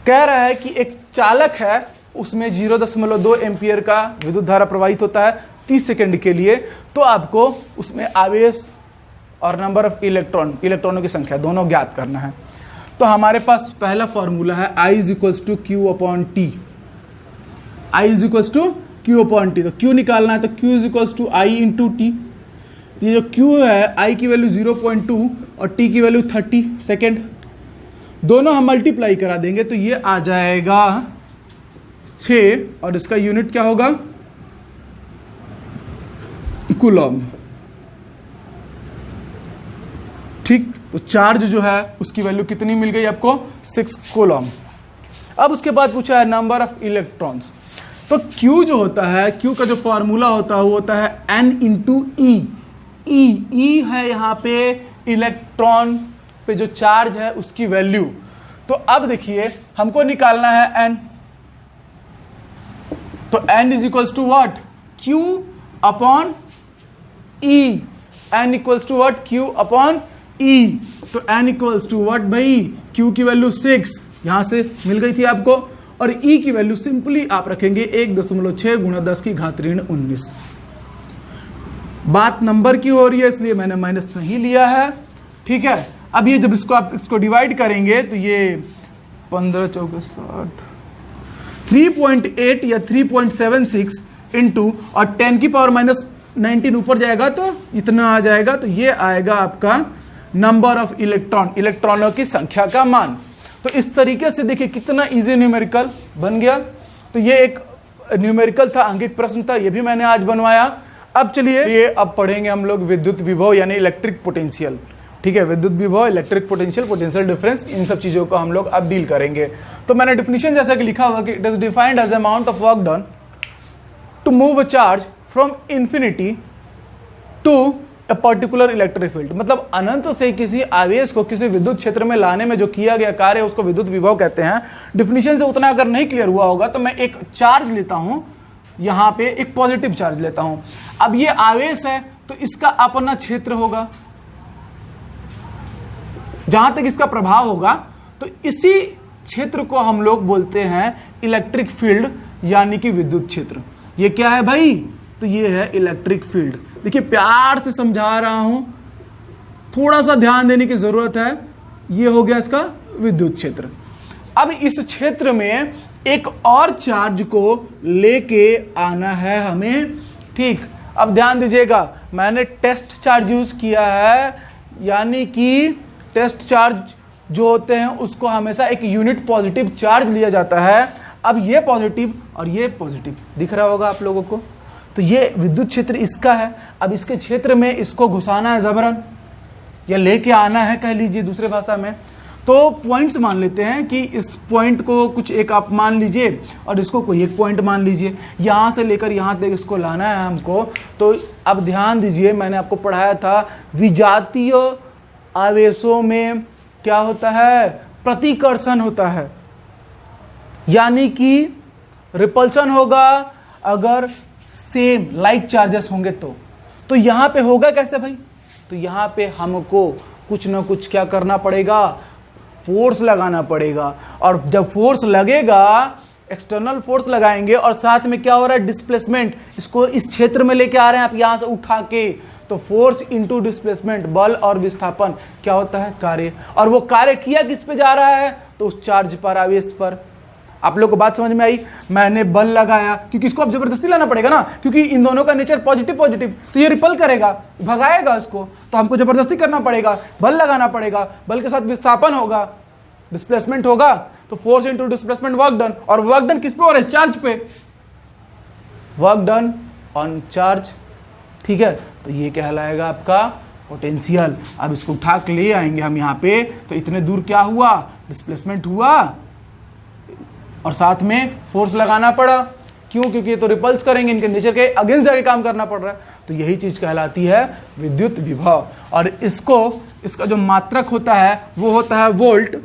कह रहा है कि एक चालक है, उसमें 0.2 एम्पियर का विद्युत धारा प्रवाहित होता है 30 सेकेंड के लिए। तो आपको उसमें आवेश और नंबर ऑफ इलेक्ट्रॉनों की संख्या दोनों ज्ञात करना है। तो हमारे पास पहला फॉर्मूला है I = Q/T। I = Q/T, तो Q निकालना है तो Q = I × T। ये जो Q है, I की वैल्यू 0.2 और T की वैल्यू 30 सेकेंड, दोनों हम मल्टीप्लाई करा देंगे तो ये आ जाएगा 6 और इसका यूनिट क्या होगा? कूलम, ठीक। तो चार्ज जो है उसकी वैल्यू कितनी मिल गई आपको? 6 कूलम। अब उसके बाद पूछा है नंबर ऑफ इलेक्ट्रॉन्स। तो Q जो होता है, Q का जो फॉर्मूला होता है वो होता है N × E। E है यहाँ पे इलेक्ट्रॉन पे जो चार्ज है उसकी वैल्यू। तो अब देखिए हमको निकालना है N, तो N = what? Q/E। N = what? Q/E। तो N = what भाई? Q की वैल्यू 6 यहां से मिल गई थी आपको, और E की वैल्यू सिंपली आप रखेंगे 1.6 × 10⁻19। बात नंबर की हो रही है इसलिए मैंने माइनस नहीं लिया है, ठीक है। अब ये जब आप इसको डिवाइड करेंगे तो ये 15 × 4 = 3.8 या 3.76 इंटू और 10⁻19 ऊपर जाएगा तो इतना आ जाएगा। तो ये आएगा आपका नंबर ऑफ इलेक्ट्रॉनों की संख्या का मान। तो इस तरीके से देखिए कितना इजी न्यूमेरिकल बन गया। तो ये एक न्यूमेरिकल था, अंकित प्रश्न था, ये भी मैंने आज बनवाया। अब चलिए ये अब पढ़ेंगे हम लोग विद्युत विभव यानी इलेक्ट्रिक पोटेंशियल, ठीक है। विद्युत विभव, इलेक्ट्रिक पोटेंशियल, पोटेंशियल डिफरेंस, इन सब चीजों को हम लोग अब डील करेंगे। तो मैंने डिफिनीशन जैसा कि लिखा हुआ कि it is defined as amount of work done to move a charge from infinity to a particular electric field. मतलब अनंत से किसी आवेश को किसी विद्युत क्षेत्र में लाने में जो किया गया कार्य उसको विद्युत विभव कहते हैं। डिफिनीशन से उतना अगर नहीं क्लियर हुआ होगा तो मैं एक चार्ज लेता हूं, यहां पे एक पॉजिटिव चार्ज लेता हूं। अब ये आवेश है तो इसका अपना क्षेत्र होगा, जहां तक इसका प्रभाव होगा, तो इसी क्षेत्र को हम लोग बोलते हैं इलेक्ट्रिक फील्ड यानी कि विद्युत क्षेत्र। ये क्या है भाई? तो ये है इलेक्ट्रिक फील्ड। देखिए प्यार से समझा रहा हूं, थोड़ा सा ध्यान देने की जरूरत है। ये हो गया इसका विद्युत क्षेत्र। अब इस क्षेत्र में एक और चार्ज को लेके आना है हमें, ठीक। अब ध्यान दीजिएगा, मैंने टेस्ट चार्ज यूज किया है, यानी कि टेस्ट चार्ज जो होते हैं उसको हमेशा एक यूनिट पॉजिटिव चार्ज लिया जाता है। अब ये पॉजिटिव और ये पॉजिटिव दिख रहा होगा आप लोगों को, तो ये विद्युत क्षेत्र इसका है। अब इसके क्षेत्र में इसको घुसाना है जबरन, या लेके आना है कह लीजिए दूसरे भाषा में। तो पॉइंट्स मान लेते हैं कि इस पॉइंट को कुछ एक आप मान लीजिए और इसको कोई एक पॉइंट मान लीजिए, यहाँ से लेकर यहाँ तक इसको लाना है हमको। तो अब ध्यान दीजिए, मैंने आपको पढ़ाया था विजातीय आवेशों में क्या होता है? प्रतिकर्षण होता है, यानी कि रिपल्शन होगा अगर सेम लाइक चार्जेस होंगे तो यहां पे होगा कैसे भाई? तो यहां पे हमको कुछ ना कुछ क्या करना पड़ेगा? फोर्स लगाना पड़ेगा। और जब फोर्स लगेगा, एक्सटर्नल फोर्स लगाएंगे और साथ में क्या हो रहा है? डिस्प्लेसमेंट। इसको इस क्षेत्र में लेके आ रहे हैं आप यहां से उठा के, तो फोर्स इंटू डिस्प्लेसमेंट, बल और विस्थापन क्या होता है? कार्य। और वो कार्य किया किस पे जा रहा है? तो उस चार्ज पर, आवेश पर। आप लोग को बात समझ में आई? मैंने बल लगाया, क्योंकि इसको अब जबरदस्ती लाना पड़ेगा ना, क्योंकि इन दोनों का नेचर पॉजिटिव पॉजिटिव, तो ये रिपल करेगा, भगाएगा इसको, तो हमको जबरदस्ती करना पड़ेगा, बल लगाना पड़ेगा। बल के साथ विस्थापन होगा, डिस्प्लेसमेंट होगा, तो force into displacement, work done. और वर्क डन किस पे हो रहा है? चार्ज पे, वर्क डन ऑन चार्ज, ठीक है। तो ये कहलाएगा आपका पोटेंशियल। अब इसको उठा के ले आएंगे हम यहाँ पे, तो इतने दूर क्या हुआ? डिस्प्लेसमेंट हुआ और साथ में फोर्स लगाना पड़ा। क्यों? क्योंकि ये तो रिपल्स करेंगे, इनके नेचर के अगेंस्ट जाके काम करना पड़ रहा है। तो यही चीज कहलाती है विद्युत विभव। और इसका जो मात्रक होता है वो होता है वोल्ट।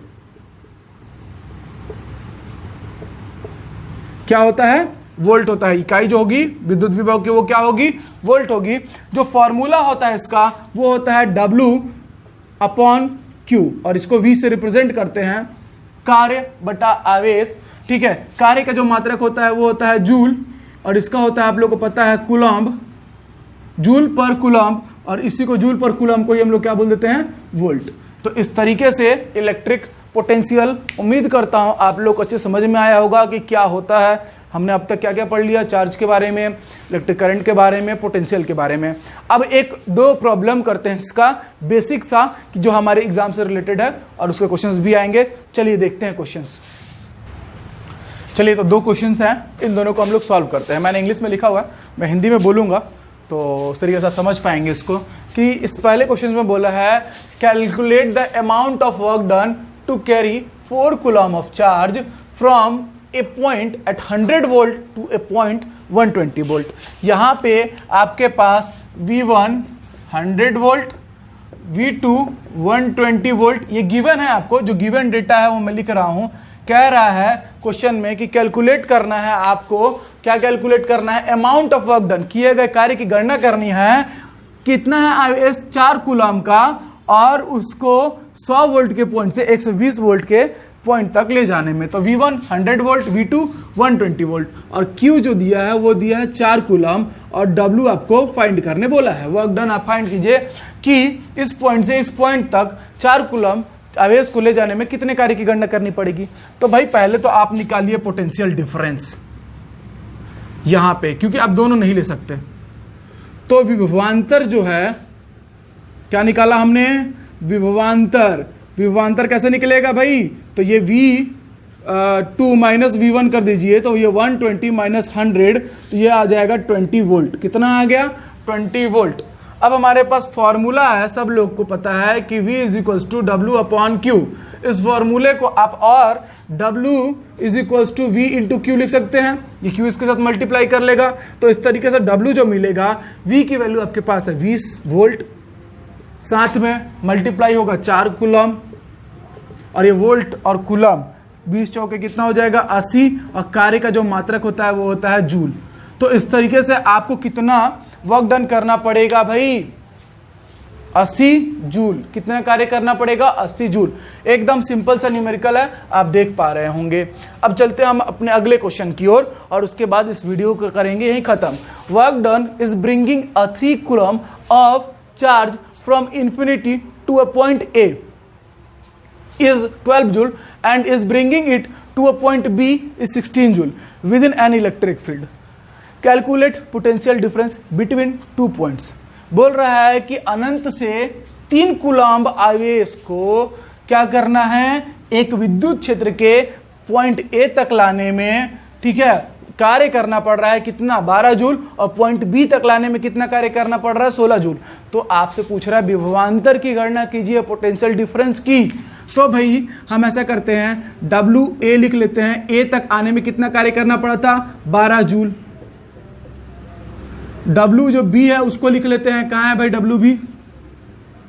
क्या होता है? वोल्ट होता है। इकाई जो होगी विद्युत विभव की वो क्या होगी? वोल्ट होगी। जो फॉर्मूला होता है इसका वो होता है W/Q, और इसको V से रिप्रेजेंट करते हैं, कार्य बटा आवेश, ठीक है। कार्य का जो मात्रक होता है वो होता है जूल, और इसका होता है आप लोग को पता है कूलम्ब, जूल पर कूलम्ब, और इसी को जूल पर कूलम्ब को ही हम लोग क्या बोल देते हैं? वोल्ट। तो इस तरीके से इलेक्ट्रिक पोटेंशियल, उम्मीद करता हूं आप लोग को अच्छे समझ में आया होगा कि क्या होता है। हमने अब तक क्या क्या पढ़ लिया? चार्ज के बारे में, इलेक्ट्रिक करंट के बारे में, पोटेंशियल के बारे में। अब एक दो प्रॉब्लम करते हैं इसका बेसिक सा, कि जो हमारे एग्जाम से रिलेटेड है, और उसके क्वेश्चंस भी आएंगे। चलिए देखते हैं क्वेश्चंस। चलिए, तो दो क्वेश्चंस हैं, इन दोनों को हम लोग सॉल्व करते हैं। मैंने इंग्लिश में लिखा हुआ है, मैं हिंदी में बोलूंगा तो उस तरीके से समझ पाएंगे इसको। कि इस पहले क्वेश्चन में बोला है calculate the amount of work done to carry 4 coulomb of charge from a point at 100 volt to a point 120 volt. यहाँ पे आपके पास V1 100 वोल्ट, V2 120 वोल्ट, ये गिवन है आपको। जो गिवन डेटा है वो मैं लिख रहा हूँ। कह रहा है क्वेश्चन में कि कैलकुलेट करना है आपको, क्या कैलकुलेट करना है? अमाउंट ऑफ वर्क डन, किए गए कार्य की गणना करनी है। कितना है आवेश? 4 कूलम का, और उसको 100 वोल्ट के पॉइंट से 120 वोल्ट के पॉइंट तक ले जाने में। तो V1 100 वोल्ट, V2 120 वोल्ट, और Q जो दिया है वो दिया है 4 कूलम, और W आपको फाइंड करने बोला है। वर्क डन आप फाइंड कीजिए कि इस पॉइंट से इस पॉइंट तक 4 कूलम आवेश को ले जाने में कितने कार्य की गणना करनी पड़ेगी। तो भाई पहले तो आप निकालिए पोटेंशियल डिफरेंस यहां पे, क्योंकि आप दोनों नहीं ले सकते। तो विभवांतर जो है, क्या निकाला हमने? विभवांतर। विभवांतर कैसे निकलेगा भाई? तो ये V2 माइनस V1 कर दीजिए, तो ये 120 माइनस 100, तो ये आ जाएगा 20 वोल्ट। कितना आ गया? 20 वोल्ट। अब हमारे पास फॉर्मूला है, सब लोग को पता है कि V is equals to W upon Q. इस फॉर्मूले को आप और W is equals to V into Q लिख सकते हैं। ये Q इसके साथ मल्टीप्लाई कर लेगा, तो इस तरीके से W जो मिलेगा, V की वैल्यू आपके पास है 20 वोल्ट, साथ में मल्टीप्लाई होगा 4 कूलम, और ये वोल्ट और कूलम 20 चौके कितना हो जाएगा 80, और कार्य का जो मात्रक होता है वो होता है जूल। तो इस तरीके से आपको कितना वर्क डन करना पड़ेगा भाई, 80 जूल। कितना कार्य करना पड़ेगा 80 जूल। एकदम सिंपल सा न्यूमेरिकल है, आप देख पा रहे होंगे। अब चलते हैं हम अपने अगले क्वेश्चन की ओर, और उसके बाद इस वीडियो को करेंगे यही खत्म। Work done is bringing a 3 coulomb of charge from infinity to a point A is 12 joule and is bringing it to a point B is 16 joule within an electric field. Calculate potential difference between 2 points. बोल रहा है कि अनंत से 3 कूलम्ब आवेश को क्या करना है, एक विद्युत क्षेत्र के पॉइंट ए तक लाने में, ठीक है, कार्य करना पड़ रहा है कितना 12 जूल, और पॉइंट बी तक लाने में कितना कार्य करना पड़ रहा है 16 जूल। तो आपसे पूछ रहा है विभवांतर की गणना कीजिए पोटेंशियल डिफरेंस की। तो भाई हम ऐसा करते हैं, डब्ल्यू ए लिख लेते हैं, ए तक आने में कितना कार्य करना पड़ा था 12 जूल। डब्ल्यू जो बी है उसको लिख लेते हैं, कहां है भाई डब्ल्यू बी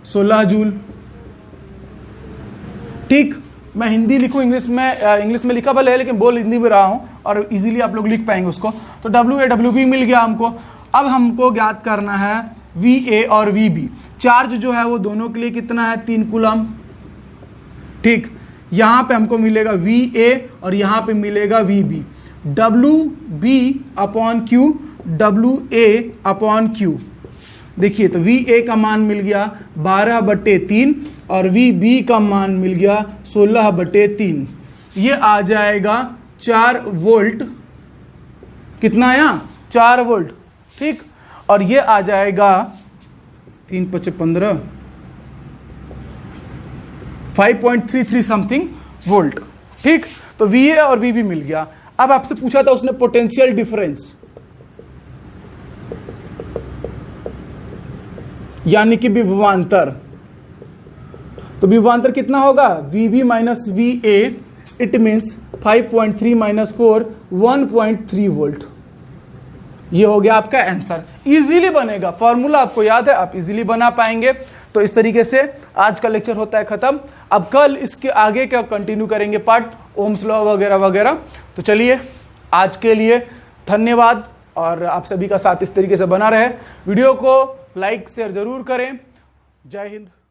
16 जूल। ठीक, मैं हिंदी लिखूं इंग्लिश में लिखा भले है, लेकिन बोल हिंदी में रहा हूं और इजीली आप लोग लिख पाएंगे उसको। तो डब्ल्यू ए डब्ल्यू बी मिल गया हमको। अब हमको ज्ञात करना है वी ए और वी बी। चार्ज जो है वो दोनों के लिए कितना है 3 कूलम। ठीक, यहां पे हमको मिलेगा वी ए और यहां पे मिलेगा V B. W B upon Q, W A upon Q. देखिए तो वी ए का मान मिल गया 12/3 और वी बी का मान मिल गया 16/3। ये आ जाएगा 4 वोल्ट। कितना आया 4 वोल्ट। ठीक, और ये आ जाएगा 3 × 5 = 15, 5.33 समथिंग वोल्ट। ठीक, तो वी ए और वी बी मिल गया। अब आपसे पूछा था उसने पोटेंशियल डिफरेंस, यानी कि विभवांतर। तो विभवांतर कितना होगा V B minus V A, it means 5.3 - 4 1.3 volt. ये हो गया आपका आंसर। इजीली बनेगा, फॉर्मूला आपको याद है, आप इजीली बना पाएंगे। तो इस तरीके से आज का लेक्चर होता है खत्म। अब कल इसके आगे क्या कंटिन्यू करेंगे पार्ट, ओम्स लॉ वगैरह वगैरह। तो चलिए आज के लिए धन्यवाद, और आप सभी का साथ इस तरीके से बना रहे। वीडियो को लाइक शेयर जरूर करें। जय हिंद।